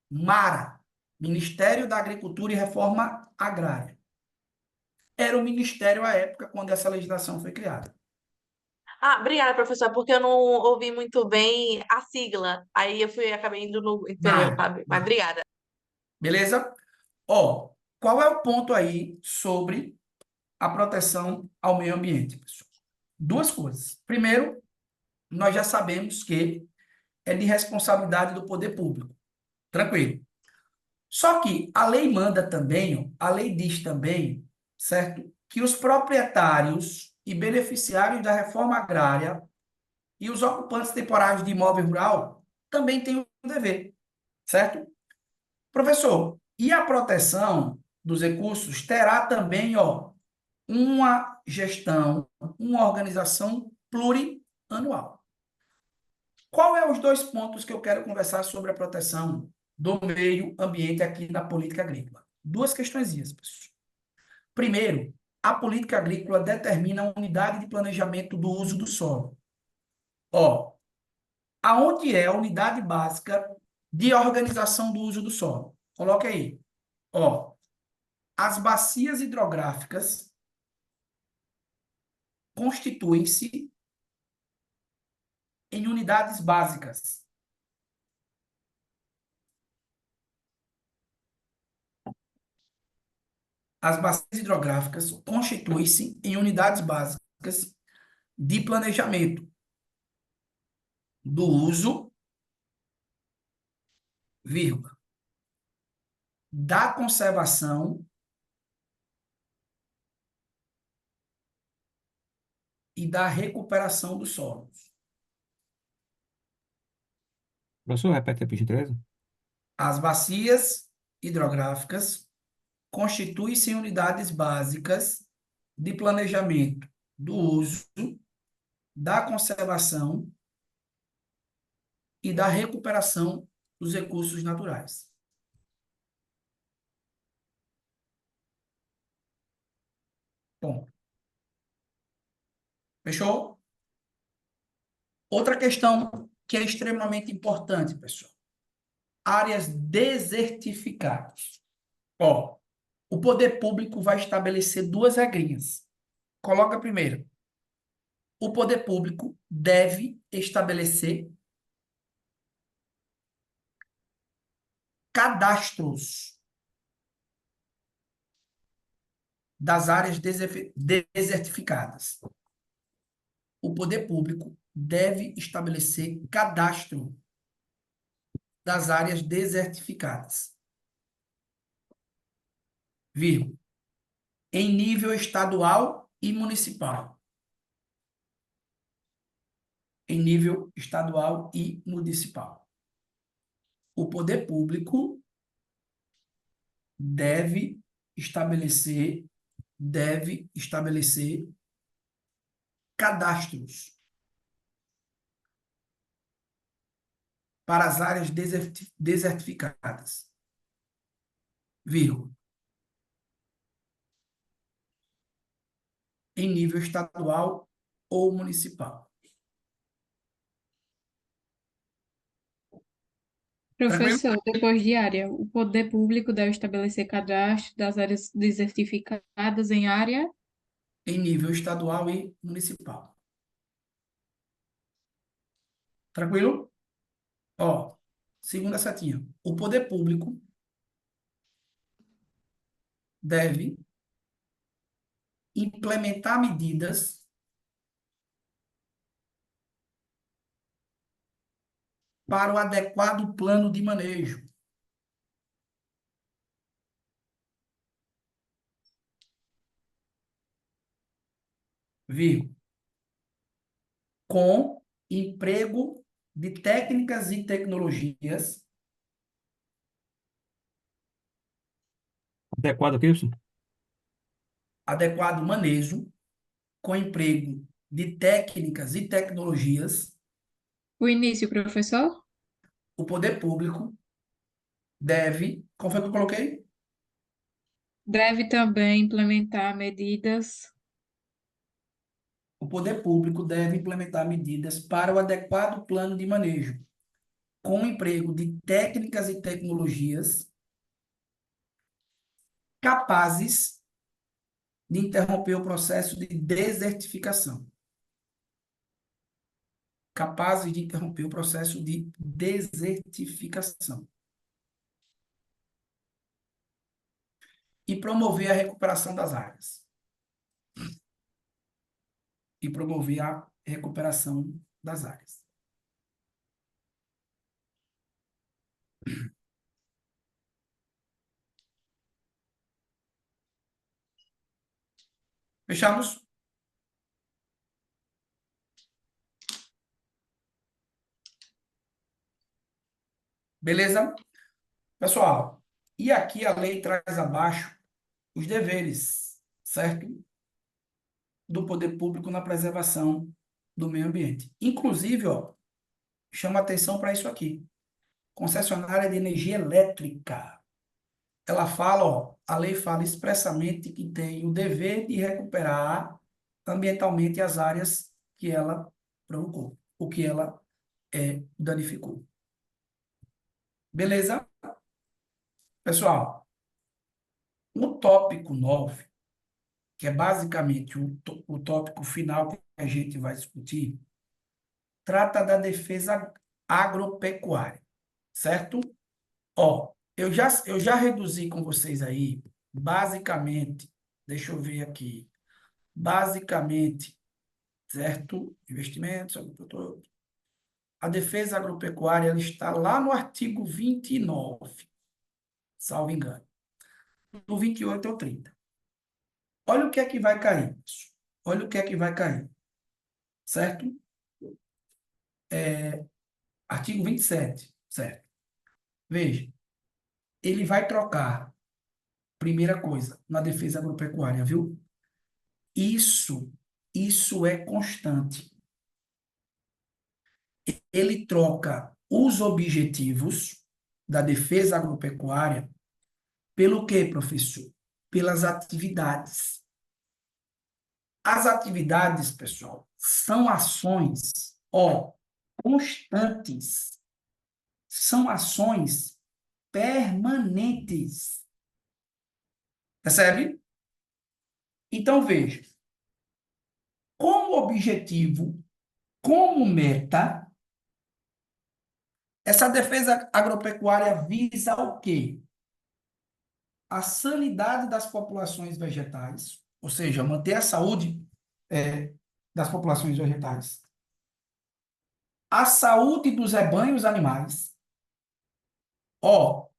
MARA, Ministério da Agricultura e Reforma Agrária. Era o ministério à época quando essa legislação foi criada. Ah, obrigada, professor, porque eu não ouvi muito bem a sigla. Aí acabei indo no inferior, Nada, sabe? Mas nada. obrigada. Beleza? Ó, qual é o ponto aí sobre a proteção ao meio ambiente, pessoal? Duas coisas. Primeiro, nós já sabemos que é de responsabilidade do poder público. Tranquilo. Só que a lei manda também, ó, a lei diz também, certo? Que os proprietários e beneficiários da reforma agrária e os ocupantes temporários de imóvel rural também têm um dever, certo? Professor, e a proteção dos recursos terá também, ó, uma gestão, uma organização plurianual. Qual é os dois pontos que eu quero conversar sobre a proteção do meio ambiente aqui na política agrícola? Duas questõezinhas, pessoal. Primeiro, a política agrícola determina a unidade de planejamento do uso do solo. Ó, aonde é a unidade básica de organização do uso do solo? Coloque aí. Ó, as bacias hidrográficas constituem-se em unidades básicas. As bacias hidrográficas constituem-se em unidades básicas de planejamento do uso, vírgula, da conservação e da recuperação dos solos. Professor, repete a gentileza. As bacias hidrográficas constituem-se em unidades básicas de planejamento do uso, da conservação e da recuperação dos recursos naturais. Bom, fechou? Outra questão que é extremamente importante, pessoal. Áreas desertificadas. Ó, o poder público vai estabelecer duas regrinhas. Coloca a primeira. O poder público deve estabelecer cadastros das áreas desertificadas. O poder público deve estabelecer cadastro das áreas desertificadas. Vírgula. Em nível estadual e municipal. Em nível estadual e municipal. O poder público deve estabelecer cadastros para as áreas desertificadas, vírgula, em nível estadual ou municipal. Tranquilo? Professor, depois de área, o poder público deve estabelecer cadastro das áreas desertificadas em área. Em nível estadual e municipal. Tranquilo? Ó, segunda setinha. O poder público deve implementar medidas para o adequado plano de manejo. Vírgula. Com emprego de técnicas e tecnologias Adequado aqui, professor? adequado manejo com emprego de técnicas e tecnologias, O início, professor? o poder público deve, como foi que eu coloquei? Deve também implementar medidas. O poder público deve implementar medidas para o adequado plano de manejo, com o emprego de técnicas e tecnologias capazes de interromper o processo de desertificação. Capazes de interromper o processo de desertificação. E promover a recuperação das áreas. E promover a recuperação das áreas. Fechamos? Beleza? Pessoal, e aqui a lei traz abaixo os deveres, certo? Do poder público na preservação do meio ambiente. Inclusive, ó, chama atenção para isso aqui. Concessionária de energia elétrica. Ela fala, ó, a lei fala expressamente que tem o dever de recuperar ambientalmente as áreas que ela provocou, o que ela danificou. Beleza? Pessoal, o tópico 9, que é basicamente o tópico final que a gente vai discutir, trata da defesa agropecuária, certo? Ó, eu já reduzi com vocês aí, basicamente, deixa eu ver aqui, basicamente, certo? Investimentos, agricultor. A defesa agropecuária ela está lá no artigo 29, salvo engano. Do 28 ao 30. Olha o que é que vai cair. Olha o que é que vai cair. Certo? Artigo 27, certo? Veja, ele vai trocar, primeira coisa, na defesa agropecuária, viu? Isso é constante. Ele troca os objetivos da defesa agropecuária pelo quê, professor? Pelas atividades. As atividades, pessoal, são ações, ó, constantes. São ações permanentes. Percebe? Então, veja. Como objetivo, como meta, essa defesa agropecuária visa o quê? A sanidade das populações vegetais, ou seja, manter a saúde das populações vegetais, a saúde dos rebanhos animais, ó,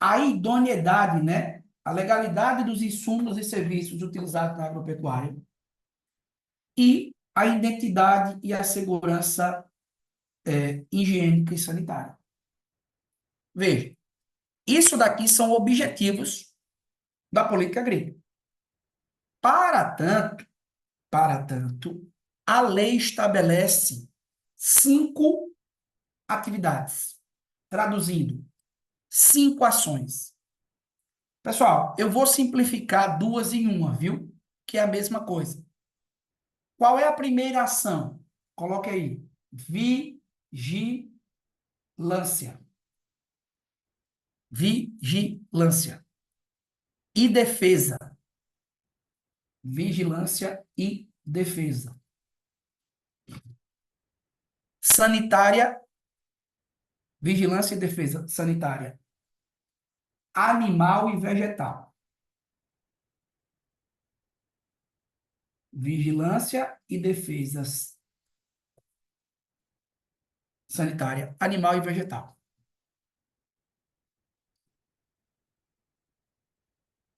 a idoneidade, né? A legalidade dos insumos e serviços utilizados na agropecuária e a identidade e a segurança higiênica e sanitária. Veja, isso daqui são objetivos da política agrícola. Para tanto, a lei estabelece 5 atividades, traduzindo, 5 ações. Pessoal, eu vou simplificar 2 em uma, viu? Que é a mesma coisa. Qual é a primeira ação? Coloque aí. Vigilância. Vigilância. E defesa. Vigilância e defesa. Sanitária. Vigilância e defesa sanitária. Animal e vegetal. Vigilância e defesas sanitária, animal e vegetal.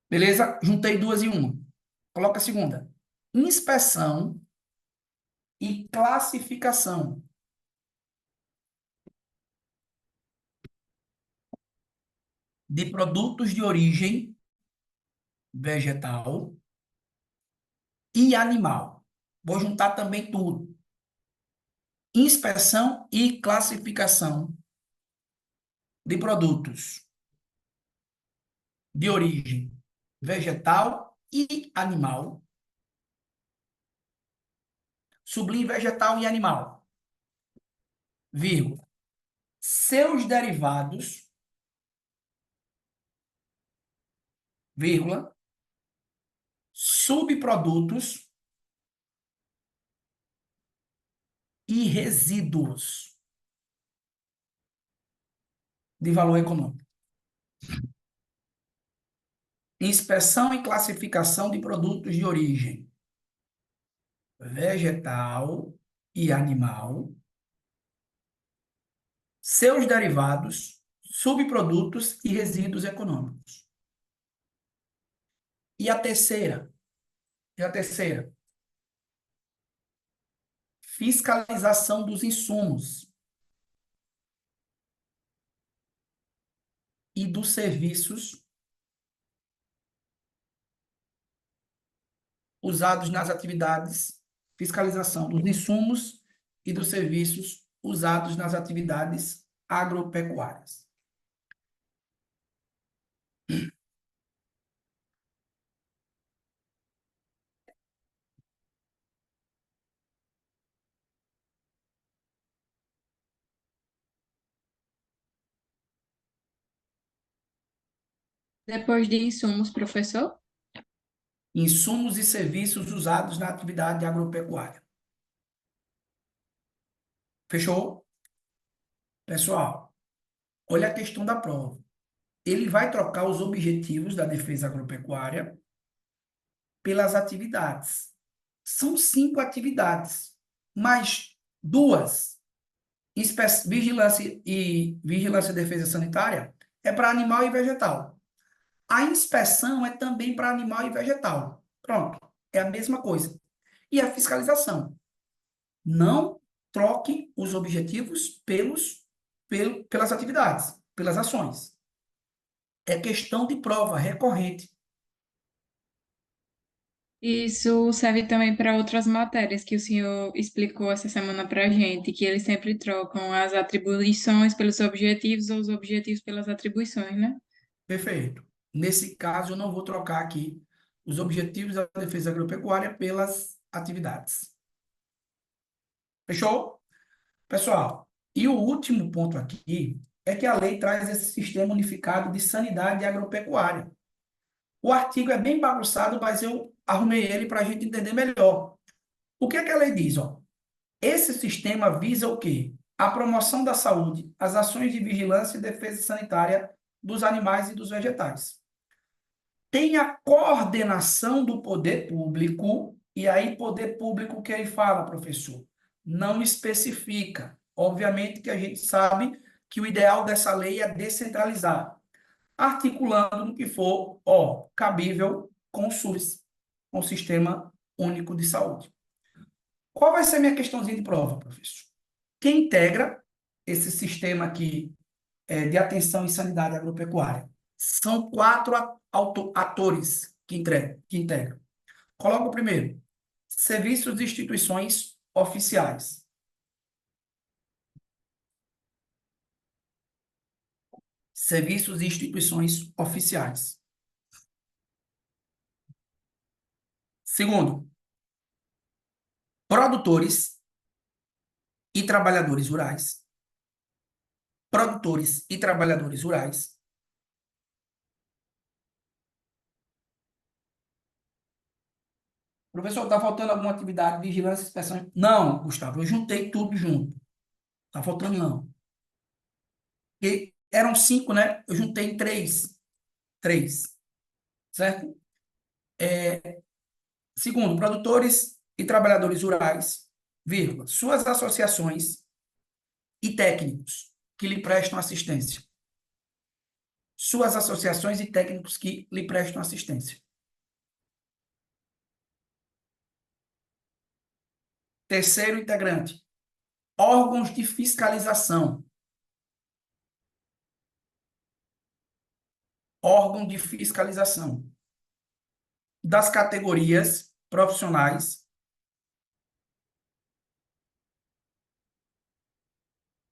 Beleza? Juntei 2 em uma. Coloca a segunda. Inspeção e classificação. De produtos de origem vegetal e animal. Vou juntar também tudo. Inspeção e classificação de produtos de origem vegetal e animal. Sublinhe vegetal e animal. Vírgula. Seus derivados, vírgula, subprodutos e resíduos de valor econômico. Inspeção e classificação de produtos de origem vegetal e animal, seus derivados, subprodutos e resíduos econômicos. E a terceira? Fiscalização dos insumos e dos serviços usados nas atividades, fiscalização dos insumos e dos serviços usados nas atividades agropecuárias. Depois de insumos, professor? Insumos e serviços usados na atividade agropecuária. Fechou? Pessoal, olha a questão da prova. Ele vai trocar os objetivos da defesa agropecuária pelas atividades. São 5 atividades, mais 2, vigilância e defesa sanitária, é para animal e vegetal. A inspeção é também para animal e vegetal. Pronto, é a mesma coisa. E a fiscalização. Não troque os objetivos pelas atividades, pelas ações. É questão de prova recorrente. Isso serve também para outras matérias que o senhor explicou essa semana para a gente, que eles sempre trocam as atribuições pelos objetivos ou os objetivos pelas atribuições, né? Perfeito. Nesse caso, eu não vou trocar aqui os objetivos da defesa agropecuária pelas atividades. Fechou? Pessoal, e o último ponto aqui é que a lei traz esse sistema unificado de sanidade agropecuária. O artigo é bem bagunçado, mas eu arrumei ele para a gente entender melhor. O que é que a lei diz? Ó? Esse sistema visa o quê? A promoção da saúde, as ações de vigilância e defesa sanitária dos animais e dos vegetais. Tem a coordenação do poder público, e aí poder público que ele fala, professor, não especifica. Obviamente que a gente sabe que o ideal dessa lei é descentralizar, articulando no que for, cabível com o SUS, com o Sistema Único de Saúde. Qual vai ser a minha questãozinha de prova, professor? Quem integra esse sistema aqui de atenção em sanidade agropecuária? São 4 atores que integram. Coloca o primeiro. Serviços e instituições oficiais. Serviços e instituições oficiais. Segundo, produtores e trabalhadores rurais. Produtores e trabalhadores rurais. Professor, está faltando alguma atividade, vigilância, inspeção? Não, Gustavo, eu juntei tudo junto. Está faltando não. E eram 5, né? Eu juntei em 3. 3. Certo? Segundo, produtores e trabalhadores rurais, vírgula, suas associações e técnicos que lhe prestam assistência. Suas associações e técnicos que lhe prestam assistência. Terceiro integrante, órgãos de fiscalização. Órgão de fiscalização das categorias profissionais,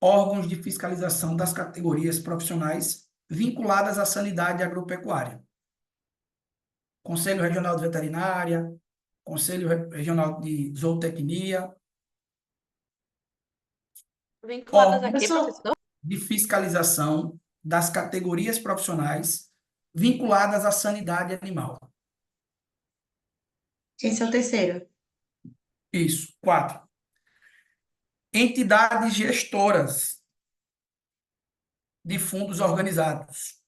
órgãos de fiscalização das categorias profissionais vinculadas à sanidade agropecuária. Conselho Regional de Veterinária, Conselho Regional de Zootecnia, Vinculadas a quê, Professor, professor? de fiscalização das categorias profissionais vinculadas à sanidade animal. esse é o terceiro. Isso. 4. Entidades gestoras de fundos organizados.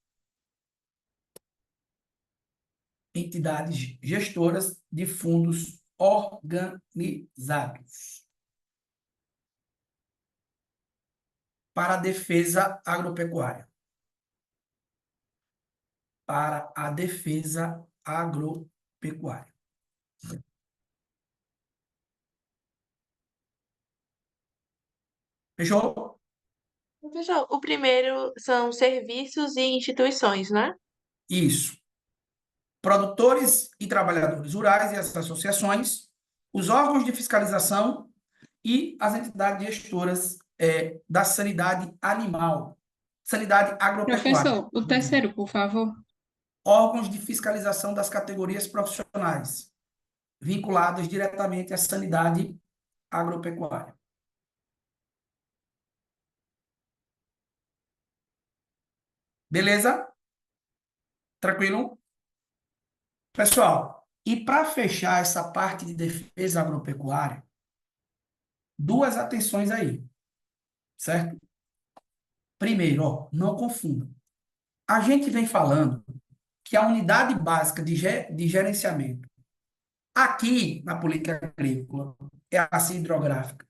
Entidades gestoras de fundos organizados para a defesa agropecuária. Para a defesa agropecuária. Fechou? Professor, o primeiro são serviços e instituições, né? Isso. Produtores e trabalhadores rurais e as associações, os órgãos de fiscalização e as entidades gestoras da sanidade animal, sanidade agropecuária. Professor, o terceiro, por favor. Órgãos de fiscalização das categorias profissionais, vinculadas diretamente à sanidade agropecuária. Beleza? Tranquilo? Pessoal, e para fechar essa parte de defesa agropecuária, duas atenções aí, certo? Primeiro, ó, não confundam. A gente vem falando que a unidade básica de gerenciamento aqui na política agrícola é a bacia hidrográfica.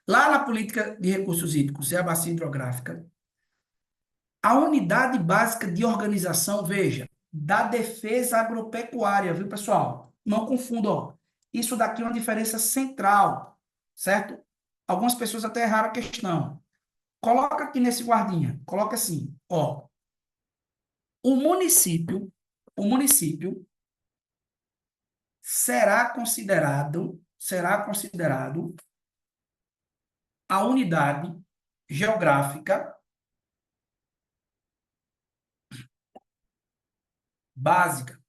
Lá na política de recursos hídricos é a bacia hidrográfica. A unidade básica de organização, veja, da defesa agropecuária, viu, pessoal? Não confundam, ó. Isso daqui é uma diferença central, certo? Algumas pessoas até erraram a questão. Coloca aqui nesse guardinha, coloca assim, ó. O município será considerado a unidade geográfica básica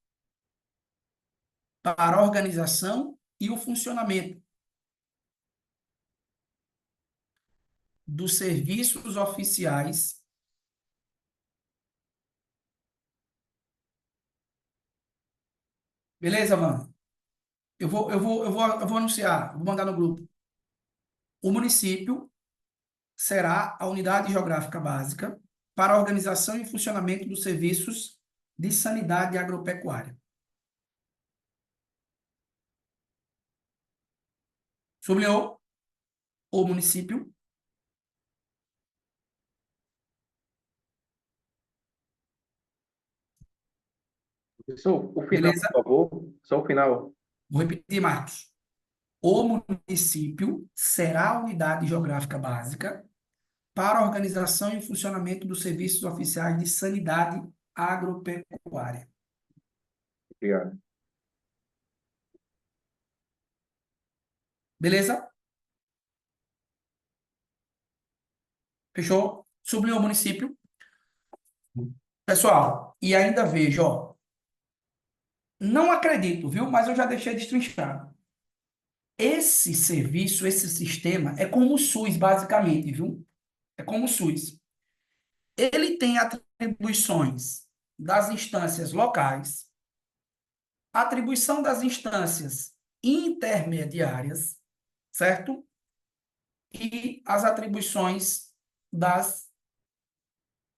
para a organização e o funcionamento dos serviços oficiais Beleza, mano? Eu vou anunciar, vou mandar no grupo. O município será a unidade geográfica básica para a organização e funcionamento dos serviços de sanidade agropecuária. Sublinhou? O município Professor, o final, Beleza? por favor. Só o final. Vou repetir, Marcos. O município será a unidade geográfica básica para a organização e funcionamento dos serviços oficiais de sanidade agropecuária. Obrigado. Beleza? Fechou? Sublinhou o município. Pessoal, e ainda vejo, ó. Não acredito, viu? Mas eu já deixei destrinchado. Esse serviço, esse sistema é como o SUS, basicamente, viu? É como o SUS. Ele tem atribuições das instâncias locais, atribuição das instâncias intermediárias, certo? E as atribuições das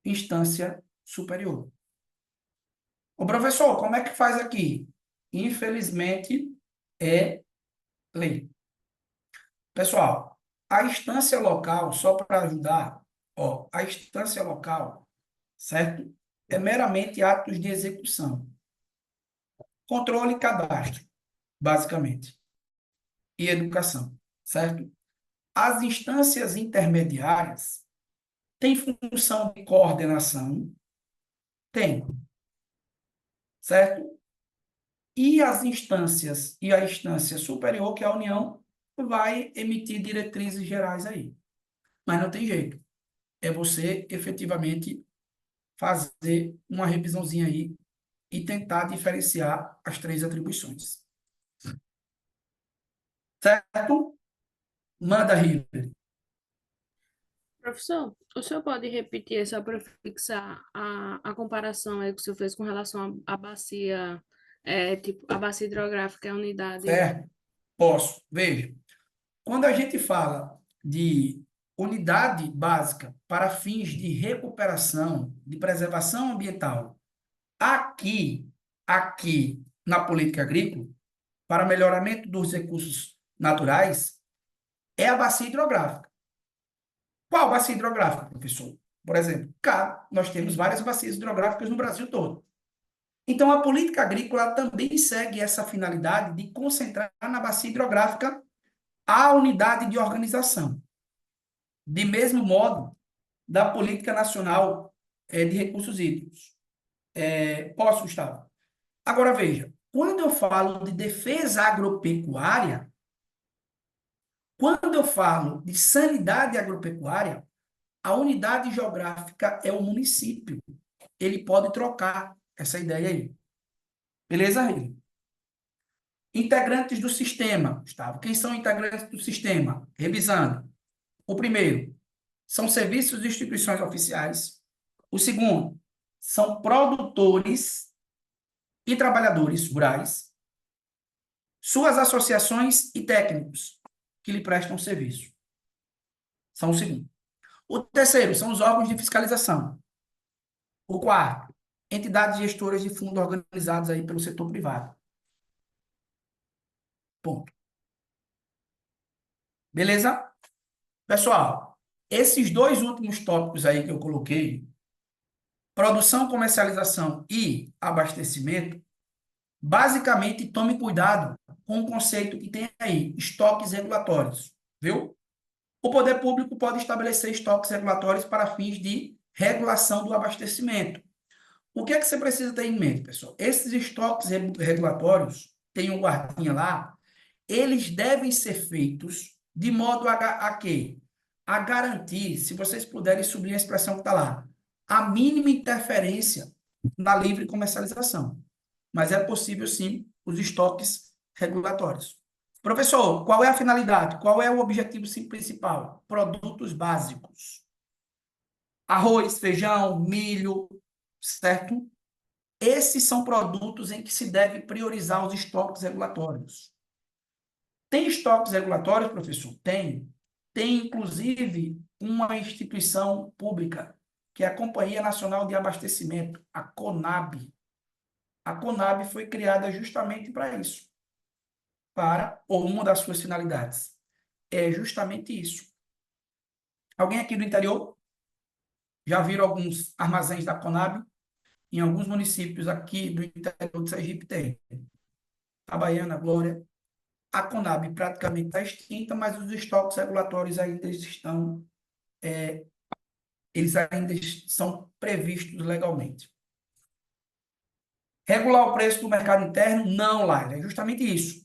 instância superior. Ô, professor, como é que faz aqui? Infelizmente, é lei. Pessoal, a instância local, só para ajudar, ó, a instância local, certo? É meramente atos de execução. Controle e cadastro, basicamente. E educação, certo? As instâncias intermediárias têm função de coordenação, tem, certo? E a instância superior, que é a União, vai emitir diretrizes gerais aí. Mas não tem jeito. É você efetivamente fazer uma revisãozinha aí e tentar diferenciar as três atribuições. Certo? Manda, River. Professor, o senhor pode repetir só para fixar a comparação aí que o senhor fez com relação à bacia, tipo, a bacia hidrográfica é a unidade. Certo? Posso. Veja, quando a gente fala de unidade básica para fins de recuperação, de preservação ambiental, aqui na política agrícola, para melhoramento dos recursos naturais, é a bacia hidrográfica. Qual bacia hidrográfica, professor? Por exemplo, cá nós temos várias bacias hidrográficas no Brasil todo. Então, a política agrícola também segue essa finalidade de concentrar na bacia hidrográfica a unidade de organização. De mesmo modo, da Política Nacional de Recursos Hídricos. Posso, Gustavo? Agora, veja, quando eu falo de defesa agropecuária, quando eu falo de sanidade agropecuária, a unidade geográfica é o município. Ele pode trocar essa ideia aí. Beleza, Rei? Integrantes do sistema, Gustavo. Quem são integrantes do sistema? Revisando. O primeiro, são serviços e instituições oficiais. O segundo, são produtores e trabalhadores rurais. Suas associações e técnicos que lhe prestam serviço. São o segundo. O terceiro, são os órgãos de fiscalização. O quarto, entidades gestoras de fundos organizados aí pelo setor privado. Ponto. Beleza? Pessoal, esses dois últimos tópicos aí que eu coloquei, produção, comercialização e abastecimento, basicamente tome cuidado com o conceito que tem aí, estoques regulatórios, viu? O poder público pode estabelecer estoques regulatórios para fins de regulação do abastecimento. O que é que você precisa ter em mente, pessoal? Esses estoques regulatórios, tem um guardinha lá, eles devem ser feitos de modo a quê? A garantir, se vocês puderem subir a expressão que está lá, a mínima interferência na livre comercialização. Mas é possível, sim, os estoques regulatórios. Professor, qual é a finalidade? Qual é o objetivo principal? Produtos básicos. Arroz, feijão, milho, certo? Esses são produtos em que se deve priorizar os estoques regulatórios. Tem estoques regulatórios, professor? Tem. Tem, inclusive, uma instituição pública, que é a Companhia Nacional de Abastecimento, a CONAB. A CONAB foi criada justamente para isso. Ou uma das suas finalidades. É justamente isso. Alguém aqui do interior? Já viram alguns armazéns da CONAB? Em alguns municípios aqui do interior de Sergipe tem. Itabaiana, Glória. A CONAB praticamente está extinta, mas os estoques regulatórios ainda estão, eles ainda são previstos legalmente. Regular o preço do mercado interno? Não, Laila, é justamente isso.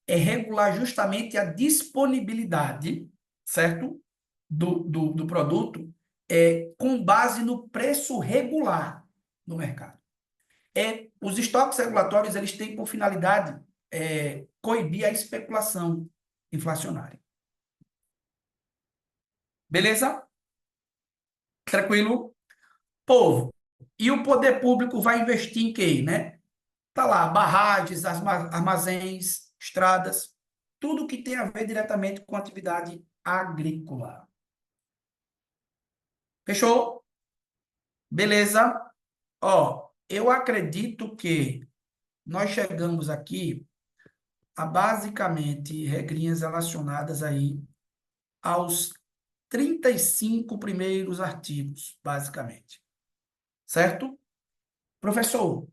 É regular justamente a disponibilidade, certo? Do produto, com base no preço regular no mercado. Os estoques regulatórios, eles têm por finalidade coibir a especulação inflacionária. Beleza? Tranquilo? Povo, e o poder público vai investir em quê, né? Tá lá, barragens, armazéns, estradas, tudo que tem a ver diretamente com atividade agrícola. Fechou? Beleza? Ó, eu acredito que nós chegamos aqui a basicamente regrinhas relacionadas aí aos 35 primeiros artigos, basicamente. Certo? Professor,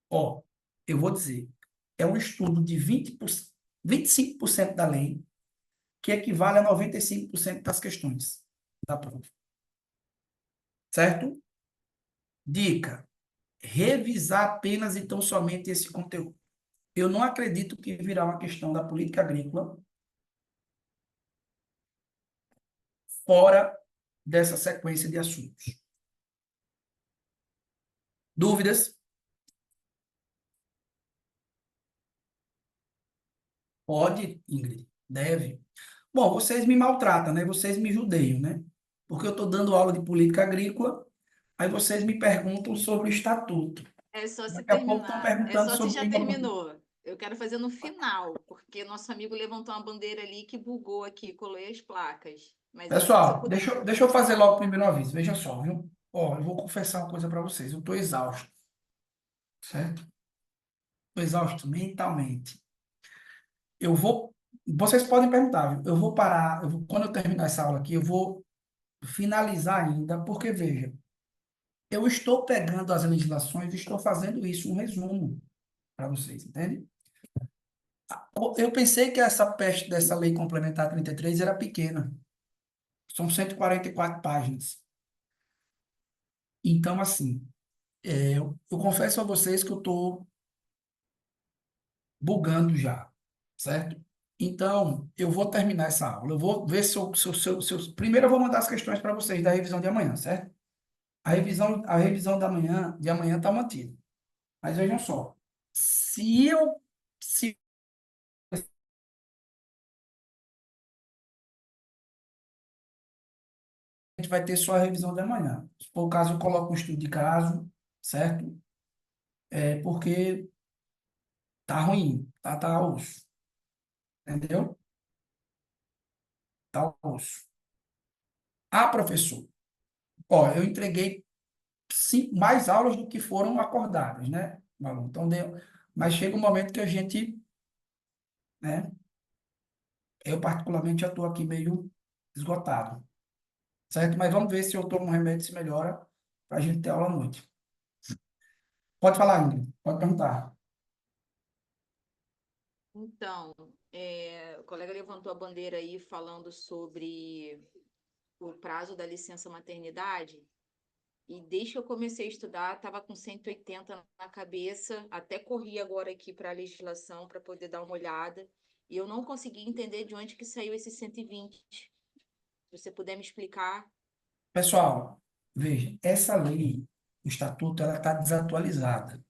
ó, eu vou dizer, é um estudo de 25% da lei, que equivale a 95% das questões da prova. Certo? Dica: revisar apenas e tão somente esse conteúdo. Eu não acredito que virá uma questão da política agrícola fora dessa sequência de assuntos. Dúvidas? Pode, Ingrid, deve. Bom, vocês me maltratam, né? Vocês me judeiam, né? Porque eu estou dando aula de política agrícola, aí vocês me perguntam sobre o estatuto. É só se Daqui a pouco estão terminar, é perguntando só se sobre já língua portuguesa. terminou. Eu quero fazer no final, porque nosso amigo levantou uma bandeira ali que bugou aqui, colei as placas. Mas se eu Pessoal, puder. deixa eu fazer logo o primeiro aviso. Veja só, viu? Ó, eu vou confessar uma coisa para vocês. Eu estou exausto, certo? Estou exausto mentalmente. Eu vou. Vocês podem perguntar, viu? Eu vou parar. Quando eu terminar essa aula aqui, eu vou finalizar ainda, porque veja, eu estou pegando as legislações e estou fazendo isso, um resumo para vocês, entende? Eu pensei que essa peste dessa lei complementar 33 era pequena. São 144 páginas. Então, assim, eu confesso a vocês que eu estou bugando já, certo? Então, eu vou terminar essa aula. Eu vou ver primeiro eu vou mandar as questões para vocês da revisão de amanhã, certo? A revisão de amanhã está mantida. Mas vejam só, se a gente vai ter só a revisão de amanhã. Se for o caso, eu coloco um estudo de caso, certo? Porque tá ruim, tá osso, entendeu? Tá osso. Ah, professor, ó, eu entreguei mais aulas do que foram acordadas, né, Malu? Então, mas chega um momento que a gente, né, eu particularmente já estou aqui meio esgotado, certo? Mas vamos ver se eu tomo um remédio se melhora para a gente ter aula à noite. Pode falar, Ingrid, pode perguntar. Então, o colega levantou a bandeira aí falando sobre o prazo da licença maternidade. E desde que eu comecei a estudar, estava com 180 na cabeça, até corri agora aqui para a legislação para poder dar uma olhada, e eu não consegui entender de onde que saiu esse 120. Se você puder me explicar. Pessoal, veja, essa lei, o estatuto, ela está desatualizada.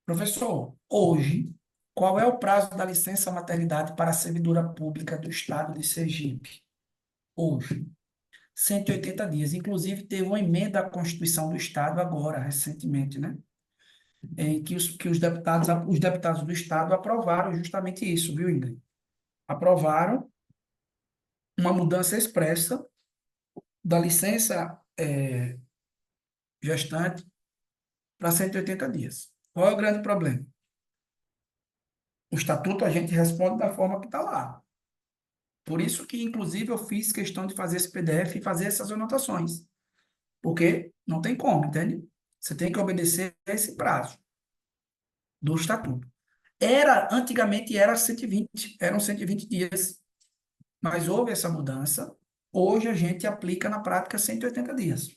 Professor, hoje, qual é o prazo da licença maternidade para a servidora pública do Estado de Sergipe? Hoje, 180 dias. Inclusive, teve uma emenda à Constituição do Estado agora, recentemente, né? Em que os deputados do Estado aprovaram justamente isso, viu, Ingrid? Aprovaram uma mudança expressa da licença gestante para 180 dias. Qual é o grande problema? O estatuto a gente responde da forma que está lá. Por isso que, inclusive, eu fiz questão de fazer esse PDF e fazer essas anotações. Porque não tem como, entende? Você tem que obedecer a esse prazo do estatuto. Antigamente era 120, eram 120 dias, mas houve essa mudança. Hoje a gente aplica na prática 180 dias.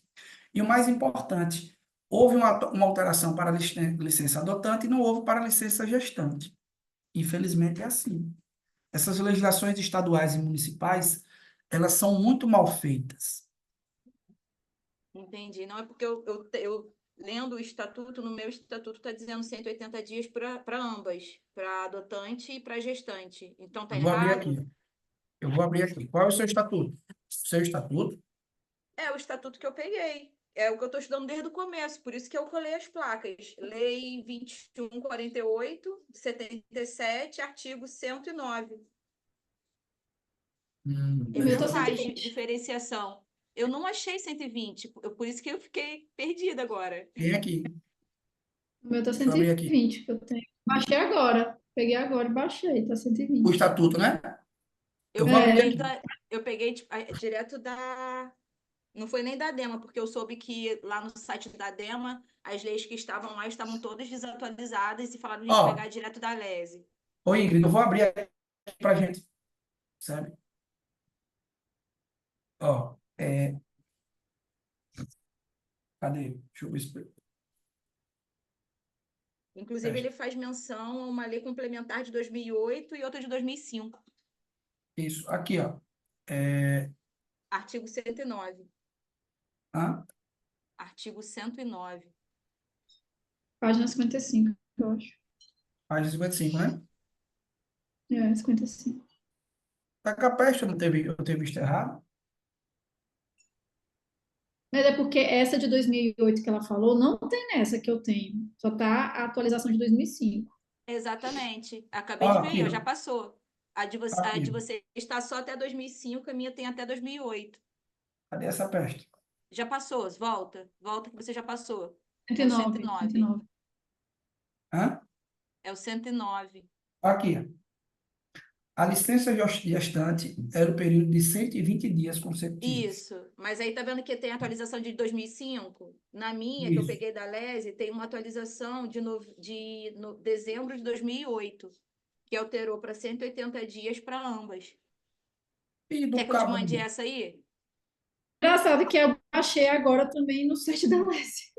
E o mais importante, houve uma alteração para a licença adotante e não houve para a licença gestante. Infelizmente é assim. Essas legislações estaduais e municipais, elas são muito mal feitas. Entendi. Não é porque eu lendo o estatuto, no meu estatuto está dizendo 180 dias para ambas, para adotante e para gestante. Então tá Eu vou abrir errado? aqui. Eu vou abrir aqui. Qual é o seu estatuto? Seu estatuto? É o estatuto que eu peguei. É o que eu estou estudando desde o começo, por isso que eu colei as placas. Lei 2148, de 77, artigo 109. Hum, Ele O meu tá não faz 120. diferenciação. Eu não achei 120, por isso que eu fiquei perdida agora. Tem aqui. O meu tá Deixa eu abrir aqui. 120 que eu tenho. Baixei agora. Peguei agora e baixei, tá O 120. estatuto, né? Eu Eu vou abrir peguei, aqui. eu peguei tipo, direto da. Não foi nem da Dema, porque eu soube que lá no site da Dema, as leis que estavam lá estavam todas desatualizadas e falaram a gente Ó, pegar direto da LESE. ô Ingrid, eu vou abrir aqui pra gente, sabe? Ó, cadê? Deixa eu ver se... Inclusive, Presta. ele faz menção a uma lei complementar de 2008 e outra de 2005, Isso, aqui, ó. artigo 109. Hã? Artigo 109. Página 55, eu acho. Página 55, né? 55. Tá capaz, eu ter visto errado. Mas é porque essa de 2008 que ela falou, não tem nessa que eu tenho. Só tá a atualização de 2005. Exatamente. Acabei Ó, de ver aqui, aí, ó, ó. já passou. A de Aqui. você está só até 2005, a minha tem até 2008. Cadê essa peste? Já passou, volta. Volta que você já passou. É o 109, 109. 109. Hã? É o 109. Aqui, ó. A licença gestante era o período de 120 dias consecutivos. Isso. Mas aí tá vendo que tem atualização de 2005? Na minha, que eu Isso. peguei da LESE, tem uma atualização de dezembro de 2008, que alterou para 180 dias para ambas. E do Quer que eu te cabo mande do... essa aí? Engraçado que eu achei agora também no site da Leste.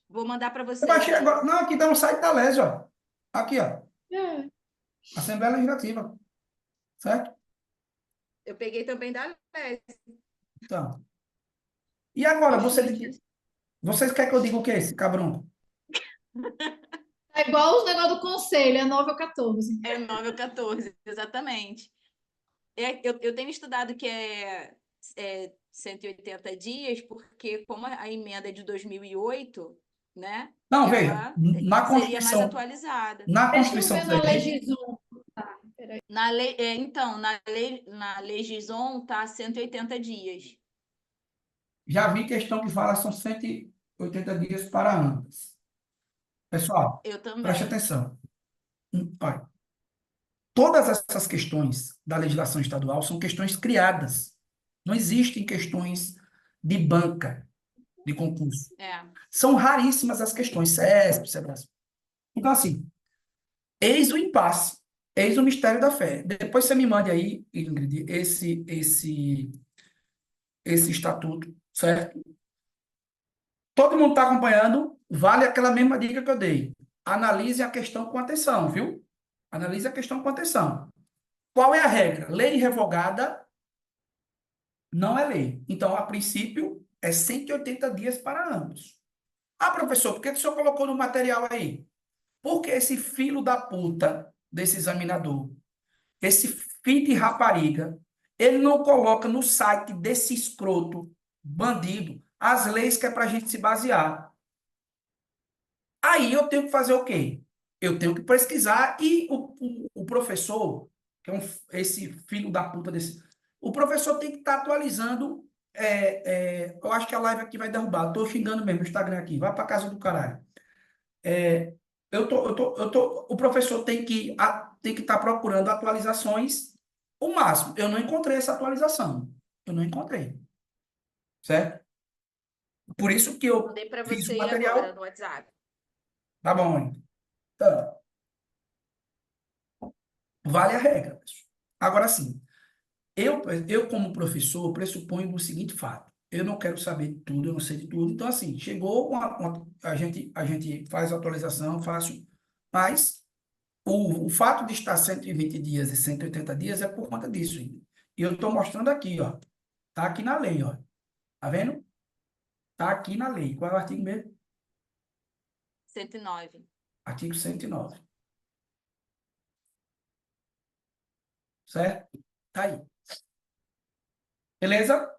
Vou mandar para Eu você baixei aqui. agora. Não, aqui tá no site da LESE, ó. Aqui, ó. É. Assembleia Legislativa. Certo? Eu peguei também da LESE. Então. E agora, Acho vocês difícil. querem que eu diga o que é esse, cabrão? É igual os negócios do conselho, é 9 ou 14. É 9 ou 14, exatamente. Eu tenho estudado que é 180 dias, porque como a emenda é de 2008, né? Não, veja. Ela Na seria mais Constituição, atualizada. na Deixa eu Constituição ver na Federal, Legislon. Tá, peraí. Então, na Legislon está 180 dias. já vi questão que fala são 180 dias para ambas. Pessoal, Eu preste também. atenção. Olha, todas essas questões da legislação estadual são questões criadas. Não existem questões de banca, de concurso. É. São raríssimas as questões, CESP, CEBRAS. Então, assim, eis o impasse, eis o mistério da fé. Depois você me mande aí, Ingrid, esse estatuto, certo? Todo mundo está acompanhando, vale aquela mesma dica que eu dei. Analise a questão com atenção, viu? Analise a questão com atenção. Qual é a regra? Lei revogada não é lei. Então, a princípio, é 180 dias para ambos. Ah, professor, por que o senhor colocou no material aí? Porque esse filho da puta desse examinador, esse filho de rapariga, ele não coloca no site desse escroto, bandido, as leis que é para a gente se basear. Aí eu tenho que fazer o quê? Eu tenho que pesquisar e o professor, que é esse filho da puta desse... O professor tem que estar atualizando. Eu acho que a live aqui vai derrubar. Estou xingando mesmo o Instagram aqui. Vai para casa do caralho. O professor tem que estar procurando atualizações o máximo. Eu não encontrei essa atualização. Eu não encontrei. Certo? Por isso que eu Mandei para fiz você o aí agora material. no WhatsApp. Tá bom, então, vale a regra, pessoal. Agora sim, eu como professor pressuponho o seguinte fato: eu não quero saber de tudo, eu não sei de tudo. Então, assim, chegou a gente faz a atualização fácil, mas o fato de estar 120 dias e 180 dias é por conta disso. E eu estou mostrando aqui, ó. Tá aqui na lei, ó. Tá vendo? Tá aqui na lei. Qual é o artigo mesmo? 109. Artigo 109. Certo? Tá aí. Beleza?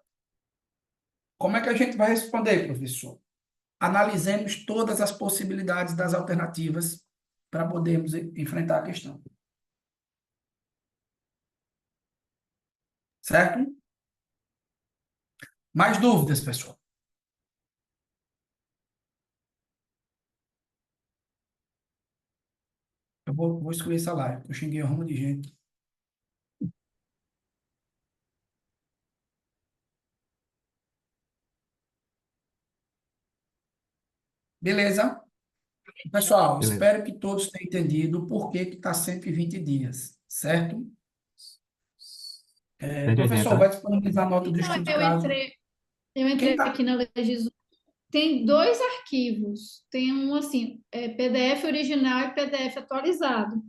Como é que a gente vai responder, professor? Analisemos todas as possibilidades das alternativas para podermos enfrentar a questão. Certo? Mais dúvidas, pessoal? Eu vou excluir essa live. Eu xinguei um rumo de gente. Beleza? Pessoal, Beleza. espero que todos tenham entendido o porquê que está 120 dias, certo? Entendi, Professor, tá? vai disponibilizar a nota do Então, estudo de eu caso. entrei Quem tá? aqui na Legislon. tem dois arquivos. Tem um assim, PDF original e PDF atualizado.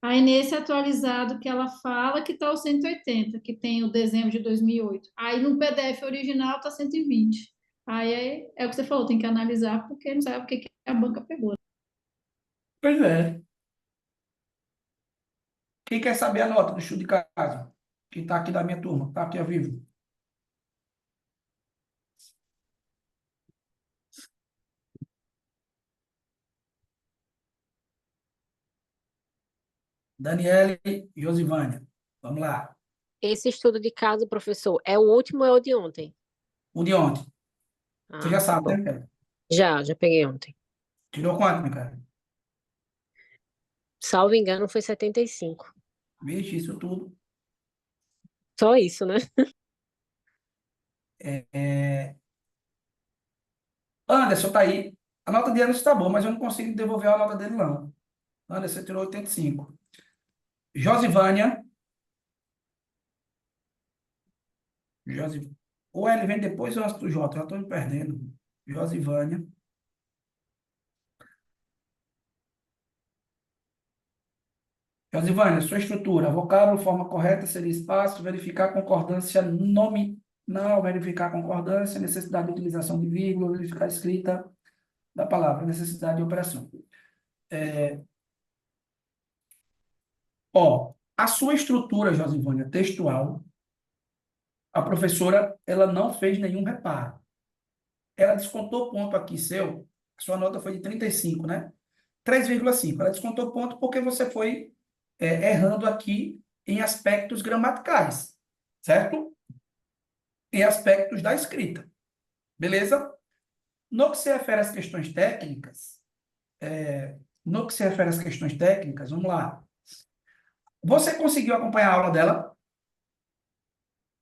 Aí nesse atualizado que ela fala que está o 180, que tem o dezembro de 2008. Aí no PDF original está 120. Aí é o que você falou, tem que analisar porque não sabe o que a banca pegou. Pois é. Quem quer saber a nota do estudo de caso? Quem está aqui da minha turma, está aqui ao vivo. Daniele e Josivânia. Vamos lá. Esse estudo de caso, professor, é o último ou é o de ontem? O de ontem. Você já Tá sabe, bom. né, cara? Já peguei ontem. Tirou quanto, meu cara? Salvo engano, foi 75. Vixe, isso tudo. Só isso, né? É... Anderson tá aí. A nota de Anderson tá boa, mas eu não consigo devolver a nota dele, não. Anderson tirou 85. Josivânia. Ou ele vem depois ou antes do J? Já estou me perdendo. Josivânia. Josivânia, sua estrutura, vocábulo, forma correta, seria espaço, verificar concordância nominal, verificar concordância, necessidade de utilização de vírgula, verificar a escrita da palavra, necessidade de operação. Ó, a sua estrutura, Josivânia, textual, a professora, ela não fez nenhum reparo. Ela descontou ponto aqui seu, a sua nota foi de 35, né? 3,5. Ela descontou ponto porque você foi errando aqui em aspectos gramaticais, certo? Em aspectos da escrita, beleza? No que se refere às questões técnicas, vamos lá. Você conseguiu acompanhar a aula dela?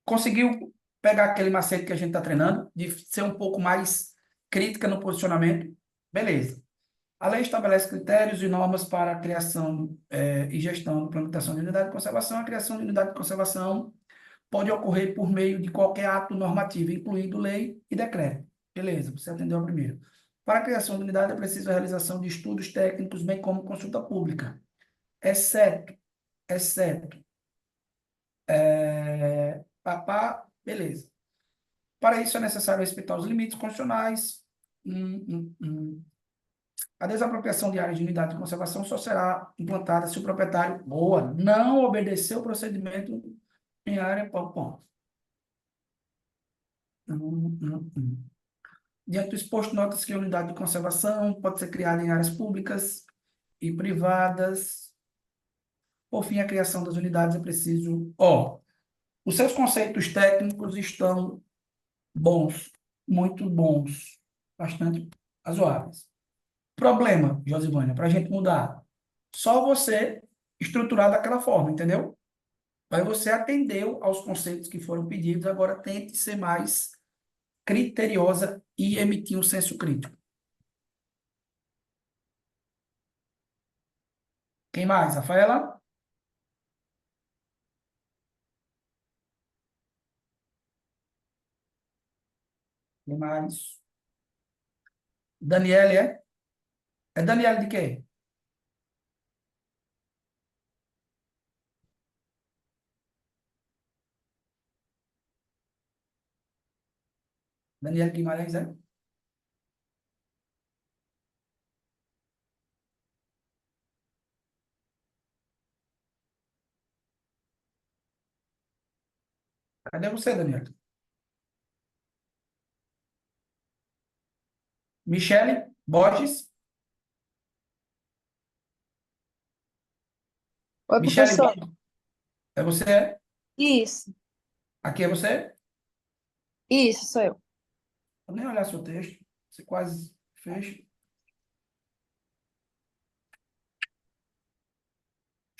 Conseguiu pegar aquele macete que a gente está treinando, de ser um pouco mais crítica no posicionamento? Beleza. A lei estabelece critérios e normas para a criação e gestão, implementação de unidade de conservação. A criação de unidade de conservação pode ocorrer por meio de qualquer ato normativo, incluindo lei e decreto. Beleza, você atendeu a primeira. Para a criação de unidade é preciso a realização de estudos técnicos, bem como consulta pública, exceto, beleza. Para isso é necessário respeitar os limites constitucionais. A desapropriação de áreas de unidade de conservação só será implantada se o proprietário, não obedecer o procedimento em área, ponto. Diante do exposto, nota-se que a unidade de conservação pode ser criada em áreas públicas e privadas. Por fim, a criação das unidades é preciso... os seus conceitos técnicos estão bons, muito bons, bastante razoáveis. Problema, Josivânia, para a gente mudar. Só você estruturar daquela forma, entendeu? Aí você atendeu aos conceitos que foram pedidos, agora tente ser mais criteriosa e emitir um senso crítico. Quem mais? Rafaela? Quem mais? Daniele, é? É Daniele de quê? Daniele Guimarães, é? Cadê você, Daniele? Michele Borges? Oi, Michele professor. Borges, é você? Isso, Aqui é você? isso, sou eu. Vou nem olhar seu texto. Você quase fez.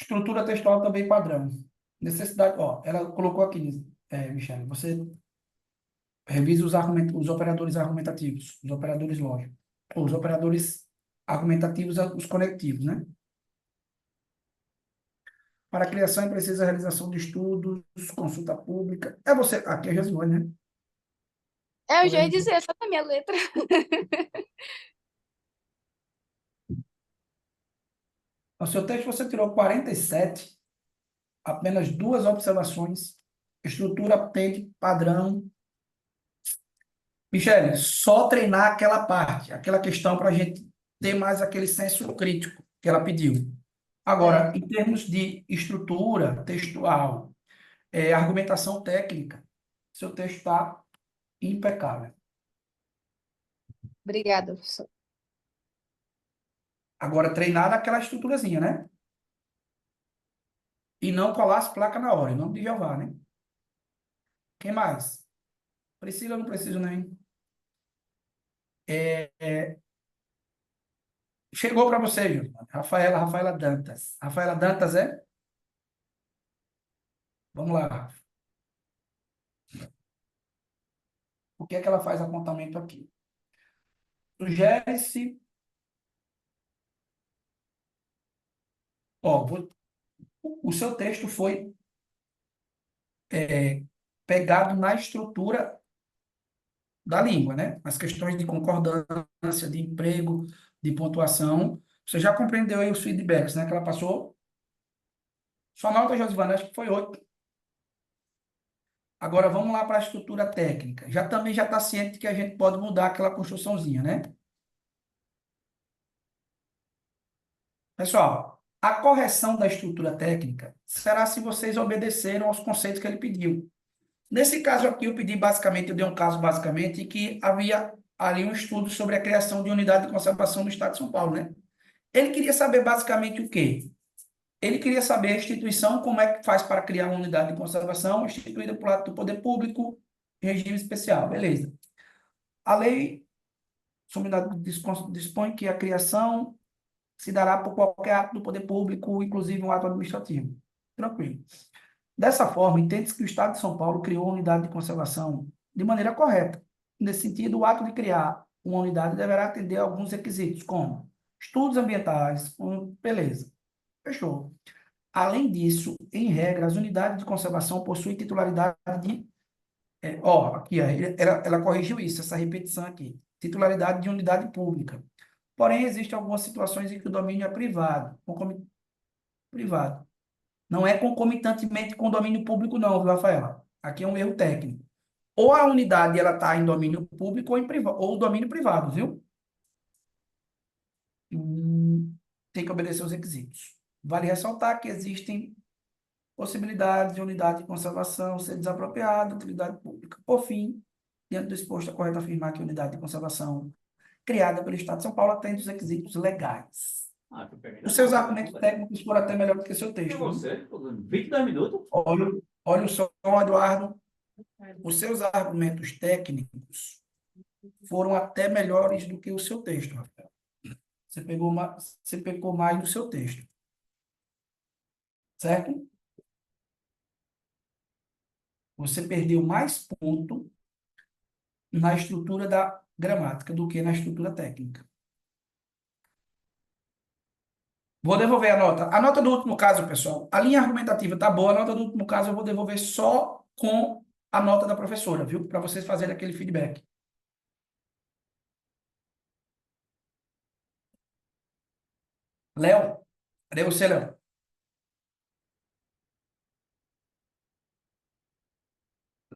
Estrutura textual também padrão. Necessidade, ela colocou aqui, Michele, você revisa os operadores argumentativos, os operadores lógicos, ou os operadores argumentativos, os conectivos, né? Para a criação é precisa a realização de estudos, consulta pública. É você, aqui é Jesuíno, né? Eu já ia dizer, só na minha letra. No seu texto você tirou 47, apenas duas observações, estrutura pede padrão. Michele, só treinar aquela parte, aquela questão para a gente ter mais aquele senso crítico que ela pediu. Agora, em termos de estrutura textual, argumentação técnica, seu texto está impecável. Obrigada, professor. Agora, treinar naquela estruturazinha, né? E não colar as placas na hora, em nome de Jeová, né? Quem mais? Priscila, eu não preciso nem. Chegou para você, Giovana. Rafaela Dantas. Rafaela Dantas é? Vamos lá, Rafa. O que é que ela faz apontamento aqui? Sugere-se. Ó, o seu texto foi pegado na estrutura da língua, né? As questões de concordância, de emprego, de pontuação. Você já compreendeu aí os feedbacks, né? Que ela passou? Sua nota, Josivana, acho que foi 8. Agora vamos lá para a estrutura técnica. Também já está ciente que a gente pode mudar aquela construçãozinha, né? Pessoal, a correção da estrutura técnica será se vocês obedeceram aos conceitos que ele pediu. Nesse caso aqui, eu dei um caso basicamente que havia ali um estudo sobre a criação de unidade de conservação no estado de São Paulo, né? Ele queria saber basicamente o quê? Ele queria saber a instituição, como é que faz para criar uma unidade de conservação instituída por lado do poder público, em regime especial, beleza. A lei sobre unidade dispõe que a criação se dará por qualquer ato do poder público, inclusive um ato administrativo. Tranquilo. Dessa forma, entende-se que o Estado de São Paulo criou uma unidade de conservação de maneira correta. Nesse sentido, o ato de criar uma unidade deverá atender a alguns requisitos, como estudos ambientais, beleza, fechou. Além disso, em regra, as unidades de conservação possuem titularidade de. Aqui, ó, ela corrigiu isso, essa repetição aqui. Titularidade de unidade pública. Porém, existem algumas situações em que o domínio é privado, privado. Não é concomitantemente com o domínio público, não, viu, Rafaela? Aqui é um erro técnico. Ou a unidade ela está em domínio público ou em privado, ou domínio privado, viu? Tem que obedecer os requisitos. Vale ressaltar que existem possibilidades de unidade de conservação ser desapropriada de utilidade pública. Por fim, diante do exposto, é correto afirmar que a unidade de conservação criada pelo Estado de São Paulo atende os requisitos legais. Os seus argumentos técnicos foram até melhor do que o seu texto. Você, 22 minutos? Olha o som, Eduardo. Os seus argumentos técnicos foram até melhores do que o seu texto, Rafael. Você pecou mais no seu texto. Certo? Você perdeu mais ponto na estrutura da gramática do que na estrutura técnica. Vou devolver a nota. A nota do último caso, pessoal, a linha argumentativa tá boa, a nota do último caso eu vou devolver só com a nota da professora, viu? Para vocês fazerem aquele feedback. Léo, cadê você, Léo?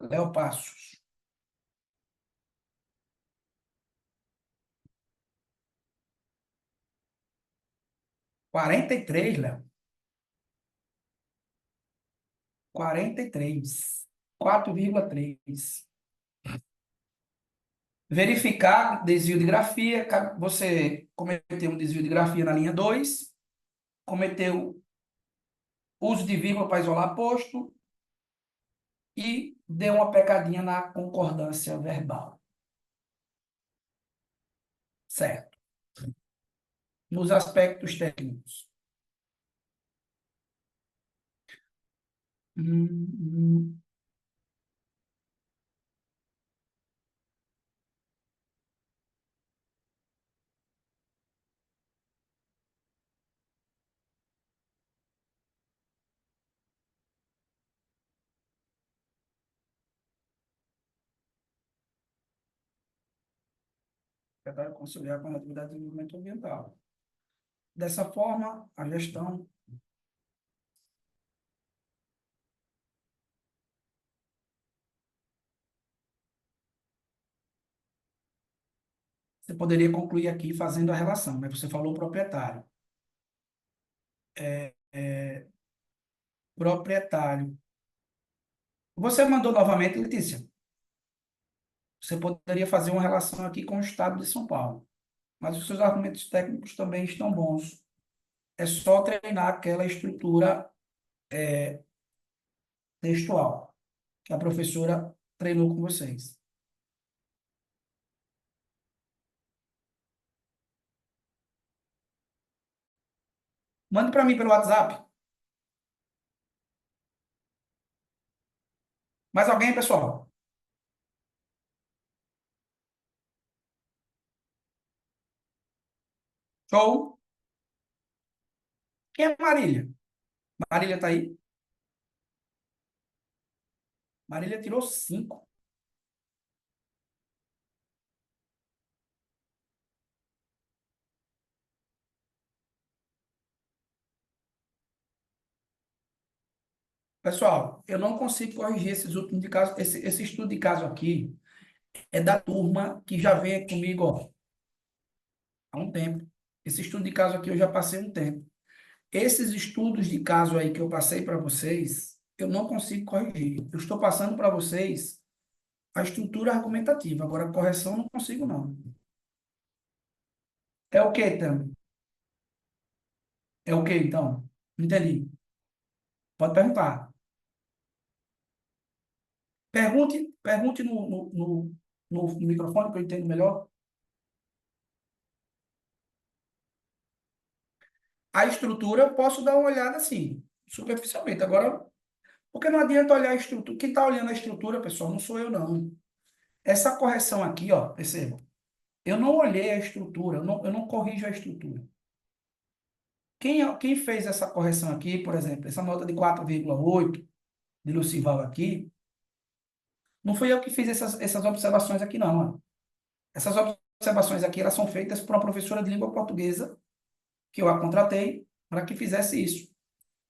Léo Passos. Quarenta e três, Léo. 43. 4,3. Verificar desvio de grafia. Você cometeu um desvio de grafia na linha 2. Cometeu uso de vírgula para isolar posto. E deu uma pecadinha na concordância verbal. Certo. Nos aspectos técnicos. Hum. secretário conciliar com a atividade de desenvolvimento ambiental. Dessa forma, a gestão você poderia concluir aqui fazendo a relação, mas você falou proprietário. Proprietário. Você mandou novamente, Letícia. Você poderia fazer uma relação aqui com o Estado de São Paulo. Mas os seus argumentos técnicos também estão bons. É só treinar aquela estrutura textual que a professora treinou com vocês. Mande para mim pelo WhatsApp. Mais alguém, pessoal? Show? Quem é Marília? Marília está aí? Marília tirou 5. Pessoal, eu não consigo corrigir esses últimos de caso. Esse estudo de caso aqui é da turma que já vem comigo, ó, há um tempo. Esse estudo de caso aqui eu já passei um tempo. Esses estudos de caso aí que eu passei para vocês, eu não consigo corrigir. Eu estou passando para vocês a estrutura argumentativa. Agora, a correção eu não consigo, não. É o quê, Tam? É o quê, então? Não entendi. Pode perguntar. Pergunte no microfone que eu entendo melhor. A estrutura, eu posso dar uma olhada assim, superficialmente. Agora, porque não adianta olhar a estrutura. Quem está olhando a estrutura, pessoal, não sou eu, não. Essa correção aqui, ó, perceba. Eu não olhei a estrutura, eu não corrijo a estrutura. Quem fez essa correção aqui, por exemplo, essa nota de 4,8 de Lucival aqui, não fui eu que fiz essas observações aqui, não. Ó. Essas observações aqui, elas são feitas por uma professora de língua portuguesa, que eu a contratei para que fizesse isso.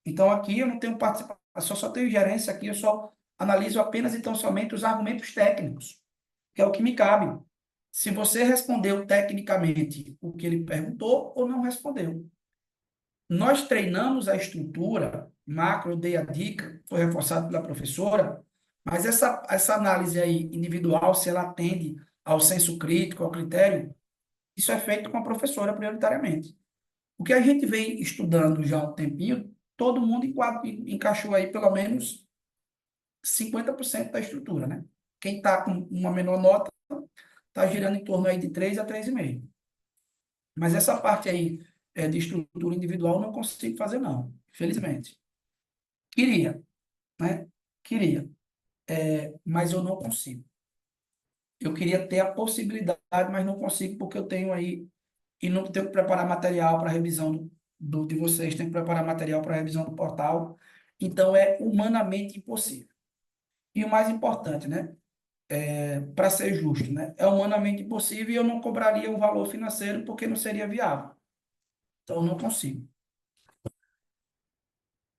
Então, aqui eu não tenho participação, eu só tenho gerência aqui, eu só analiso apenas e tão somente os argumentos técnicos, que é o que me cabe. Se você respondeu tecnicamente o que ele perguntou ou não respondeu. Nós treinamos a estrutura, macro, eu dei a dica, foi reforçado pela professora, mas essa análise aí individual, se ela atende ao senso crítico, ao critério, isso é feito com a professora prioritariamente. O que a gente vem estudando já há um tempinho, todo mundo encaixou aí pelo menos 50% da estrutura, né? Quem está com uma menor nota está girando em torno aí de 3 a 3,5. Mas essa parte aí de estrutura individual eu não consigo fazer, não. Infelizmente. Queria, né? Queria. Mas eu não consigo. Eu queria ter a possibilidade, mas não consigo porque eu tenho aí e não tenho que preparar material para revisão de vocês, tenho que preparar material para revisão do portal. Então, é humanamente impossível. E o mais importante, né? Para ser justo, né? É humanamente impossível e eu não cobraria um valor financeiro porque não seria viável. Então, eu não consigo.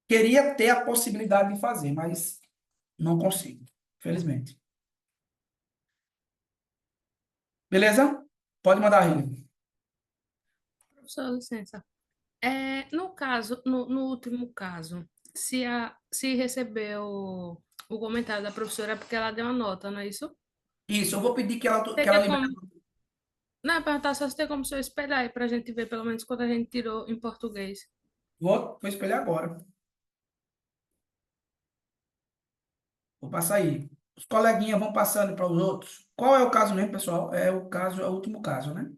Queria ter a possibilidade de fazer, mas não consigo, felizmente. Beleza? Pode mandar, Riley. Professor, licença. No caso, no último caso, se recebeu o comentário da professora é porque ela deu uma nota, não é isso? Isso, eu vou pedir que ela Teria libere. como... Não, é perguntar só se tem como o senhor espelhar aí para a gente ver pelo menos quando a gente tirou em português. Vou espelhar agora. Vou passar aí. Os coleguinhas vão passando para os outros. Qual é o caso mesmo, pessoal? É o último caso, né?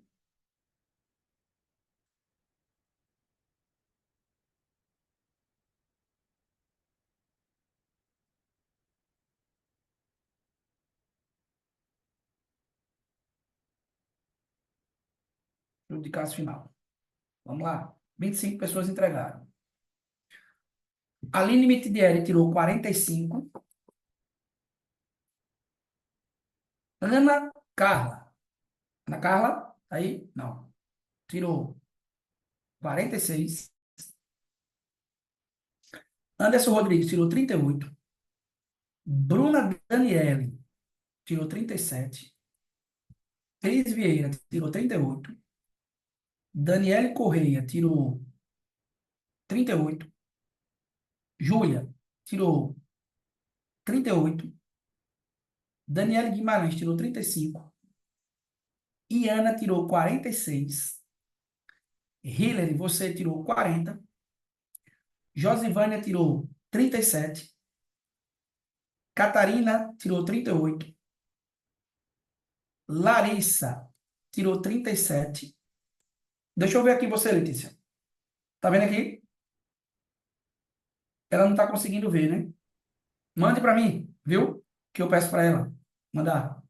Estudo de caso final. Vamos lá. 25 pessoas entregaram. Aline Mitidieri tirou 45. Ana Carla. Ana Carla Aí, não. Tirou 46. Anderson Rodrigues tirou 38. Bruna Daniele tirou 37. Cris Vieira tirou 38. Daniele Correia tirou 38. Júlia tirou 38. Daniele Guimarães tirou 35. Iana tirou 46. Hillary, você tirou 40. Josivânia tirou 37. Catarina tirou 38. Larissa tirou 37. Deixa eu ver aqui você, Letícia. Tá vendo aqui? Ela não tá conseguindo ver, né? Mande para mim, viu? Que eu peço para ela mandar.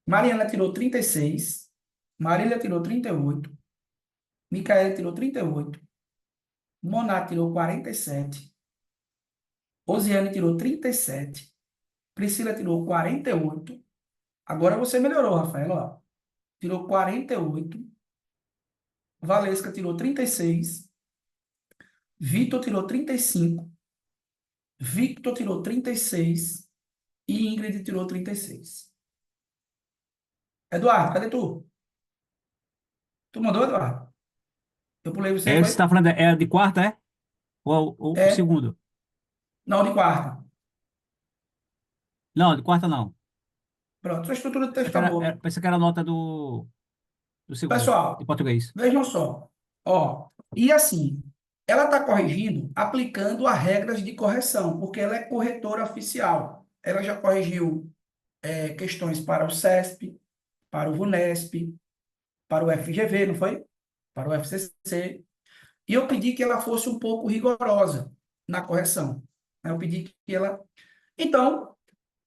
Mariana tirou 36. Marília tirou 38. Micaela tirou 38. Moná tirou 47. Osiane tirou 37. Priscila tirou 48. Agora você melhorou, Rafael, ó. Tirou 48. Valesca tirou 36. Vitor tirou 35. Victor tirou 36. E Ingrid tirou 36. Eduardo, cadê tu? Tu mandou, Eduardo? Eu pulei você, Você foi? está falando, é de quarta, é? Ou É. segundo? Não, de quarta. Não, de quarta não. Pronto, sua estrutura do texto tá boa. Pensei que era a nota do segundo, de Pessoal, português. vejam só. Ó, e assim, ela está corrigindo aplicando as regras de correção, porque ela é corretora oficial. Ela já corrigiu questões para o CESP, para o VUNESP, para o FGV, não foi? Para o FCC. E eu pedi que ela fosse um pouco rigorosa na correção. Eu pedi que ela. Então,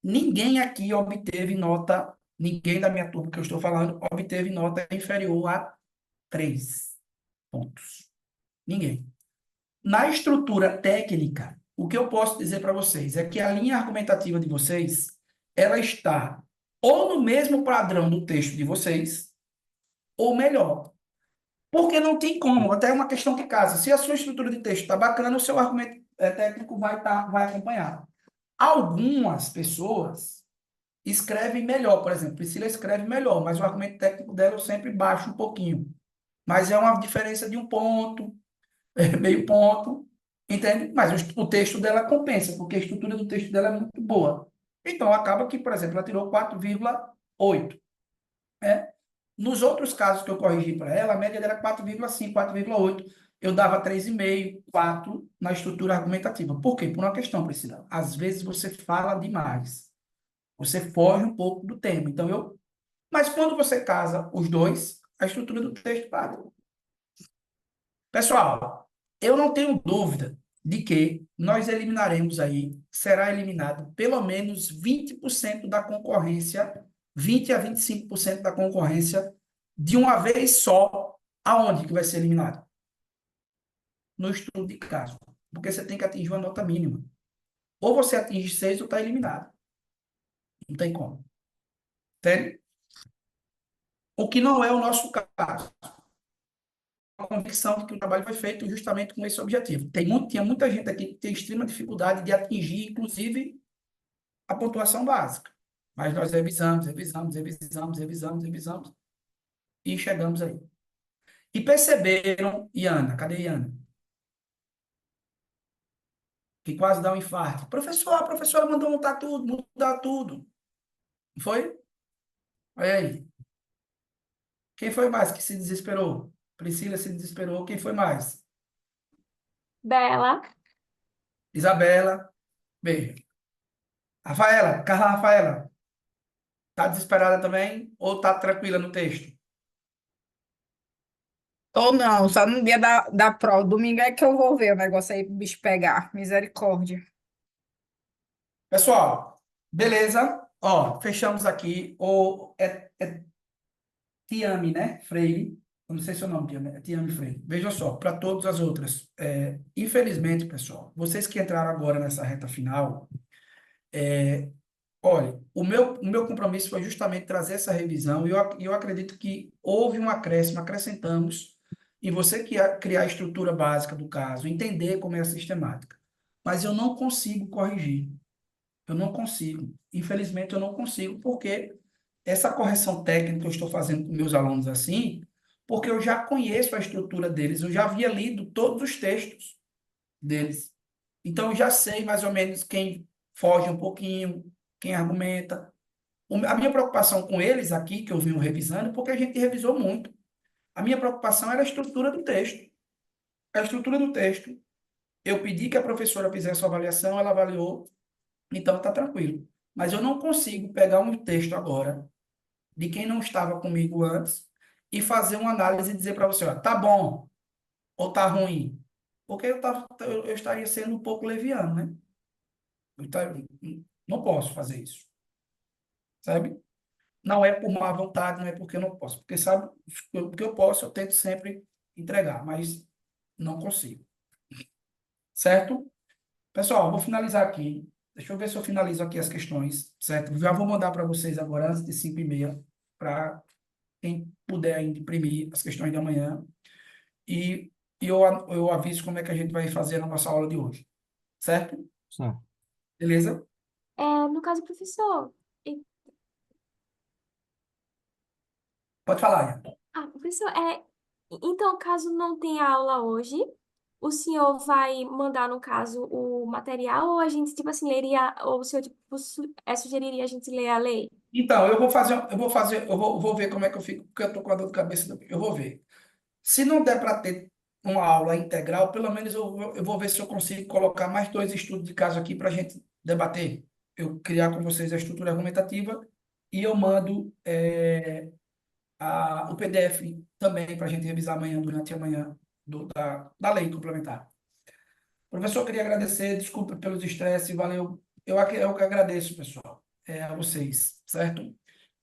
ninguém aqui obteve nota, ninguém da minha turma que eu estou falando, obteve nota inferior a 3 pontos. Ninguém. Na estrutura técnica, o que eu posso dizer para vocês é que a linha argumentativa de vocês, ela está ou no mesmo padrão do texto de vocês, ou melhor. Porque não tem como, até é uma questão que casa. Se a sua estrutura de texto está bacana, o seu argumento técnico vai acompanhar. Algumas pessoas escrevem melhor, por exemplo, Priscila escreve melhor, mas o argumento técnico dela eu sempre baixo um pouquinho. Mas é uma diferença de um ponto, meio ponto, entende? Mas o texto dela compensa, porque a estrutura do texto dela é muito boa. Então, acaba que, por exemplo, ela tirou 4,8. Nos outros casos que eu corrigi para ela, a média dela é 4,5, 4,8. Eu dava 3,5, 4 na estrutura argumentativa. Por quê? Por uma questão, Priscila. Às vezes você fala demais. Você foge um pouco do tema. Então, Mas quando você casa os dois, a estrutura do texto para. Pessoal, eu não tenho dúvida de que nós eliminaremos aí, será eliminado pelo menos 20% da concorrência, 20 a 25% da concorrência, de uma vez só. Aonde que vai ser eliminado? No estudo de caso. Porque você tem que atingir uma nota mínima. Ou você atinge 6 ou está eliminado. Não tem como. Entende? O que não é o nosso caso. A convicção de que o trabalho foi feito justamente com esse objetivo. Tinha muita gente aqui que tem extrema dificuldade de atingir, inclusive, a pontuação básica. Mas nós revisamos e chegamos aí. E perceberam, Iana, cadê Iana? Que quase dá um infarto. Professor, a professora mandou mudar tudo. Não foi? Olha aí. Quem foi mais que se desesperou? Priscila se desesperou. Quem foi mais? Bela. Isabela. Beijo. Carla Rafaela. Tá desesperada também ou tá tranquila no texto? Ou não, só no dia da prova. Domingo é que eu vou ver o negócio aí pro bicho pegar. Misericórdia. Pessoal, beleza? Ó, fechamos aqui. Tiame, né? Freire. Eu não sei se é o nome, Tiame, é Tiame Freire. Veja só, para todas as outras. Infelizmente, pessoal, vocês que entraram agora nessa reta final, Olha, o meu compromisso foi justamente trazer essa revisão, e eu acredito que houve um acréscimo, acrescentamos, em você criar a estrutura básica do caso, entender como é a sistemática. Mas eu não consigo corrigir. Eu não consigo. Infelizmente, eu não consigo, porque essa correção técnica que eu estou fazendo com meus alunos assim, porque eu já conheço a estrutura deles, eu já havia lido todos os textos deles. Então, eu já sei mais ou menos quem foge um pouquinho, quem argumenta. A minha preocupação com eles aqui, que eu venho revisando, porque a gente revisou muito. A minha preocupação era a estrutura do texto. A estrutura do texto. Eu pedi que a professora fizesse a avaliação, ela avaliou, então está tranquilo. Mas eu não consigo pegar um texto agora, de quem não estava comigo antes, e fazer uma análise e dizer para você, ó, tá bom ou tá ruim. Porque eu estaria sendo um pouco leviano, né? Então, não posso fazer isso, sabe? Não é por má vontade, não é porque eu não posso. Porque, sabe, o que eu posso, eu tento sempre entregar, mas não consigo. Certo? Pessoal, vou finalizar aqui. Deixa eu ver se eu finalizo aqui as questões, certo? Já vou mandar para vocês agora, antes de 5h30, para quem puder ainda imprimir as questões de amanhã. E eu aviso como é que a gente vai fazer na nossa aula de hoje. Certo? Certo. Beleza? No caso, professor. e- Pode falar, Ian. Professor, então, caso não tenha aula hoje, o senhor vai mandar, no caso, o material, ou a gente, tipo assim, leria, ou o senhor, tipo, sugeriria a gente ler a lei? Então, eu vou ver como é que eu fico, porque eu tô com a dor de cabeça. Eu vou ver. Se não der para ter uma aula integral, pelo menos eu vou ver se eu consigo colocar mais 2 estudos de caso aqui para a gente debater. Eu criar com vocês a estrutura argumentativa e eu mando o PDF também para a gente revisar amanhã, durante a manhã, da lei complementar. Professor, eu queria agradecer, desculpa pelos estresses, valeu. Eu que agradeço, pessoal, a vocês, certo?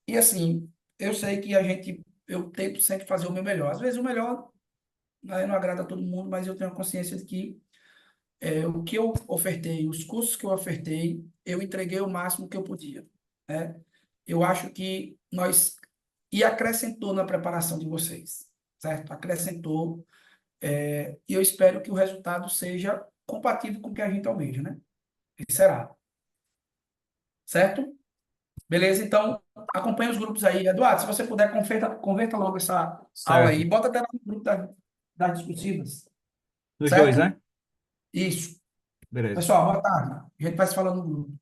E assim, eu sei que eu tento sempre fazer o meu melhor. Às vezes o melhor não agrada a todo mundo, mas eu tenho a consciência de que o que eu ofertei, os cursos que eu ofertei, eu entreguei o máximo que eu podia, né? Eu acho que e acrescentou na preparação de vocês, certo? Acrescentou, e eu espero que o resultado seja compatível com o que a gente almeja, né? E será, certo? Beleza? Então, acompanha os grupos aí. Eduardo, se você puder, converta logo essa aula Certo. aí. Bota até no grupo das discussivas. Dos dois, Certo? né? Isso. Beleza. Pessoal, boa tarde. A gente vai se falando no grupo.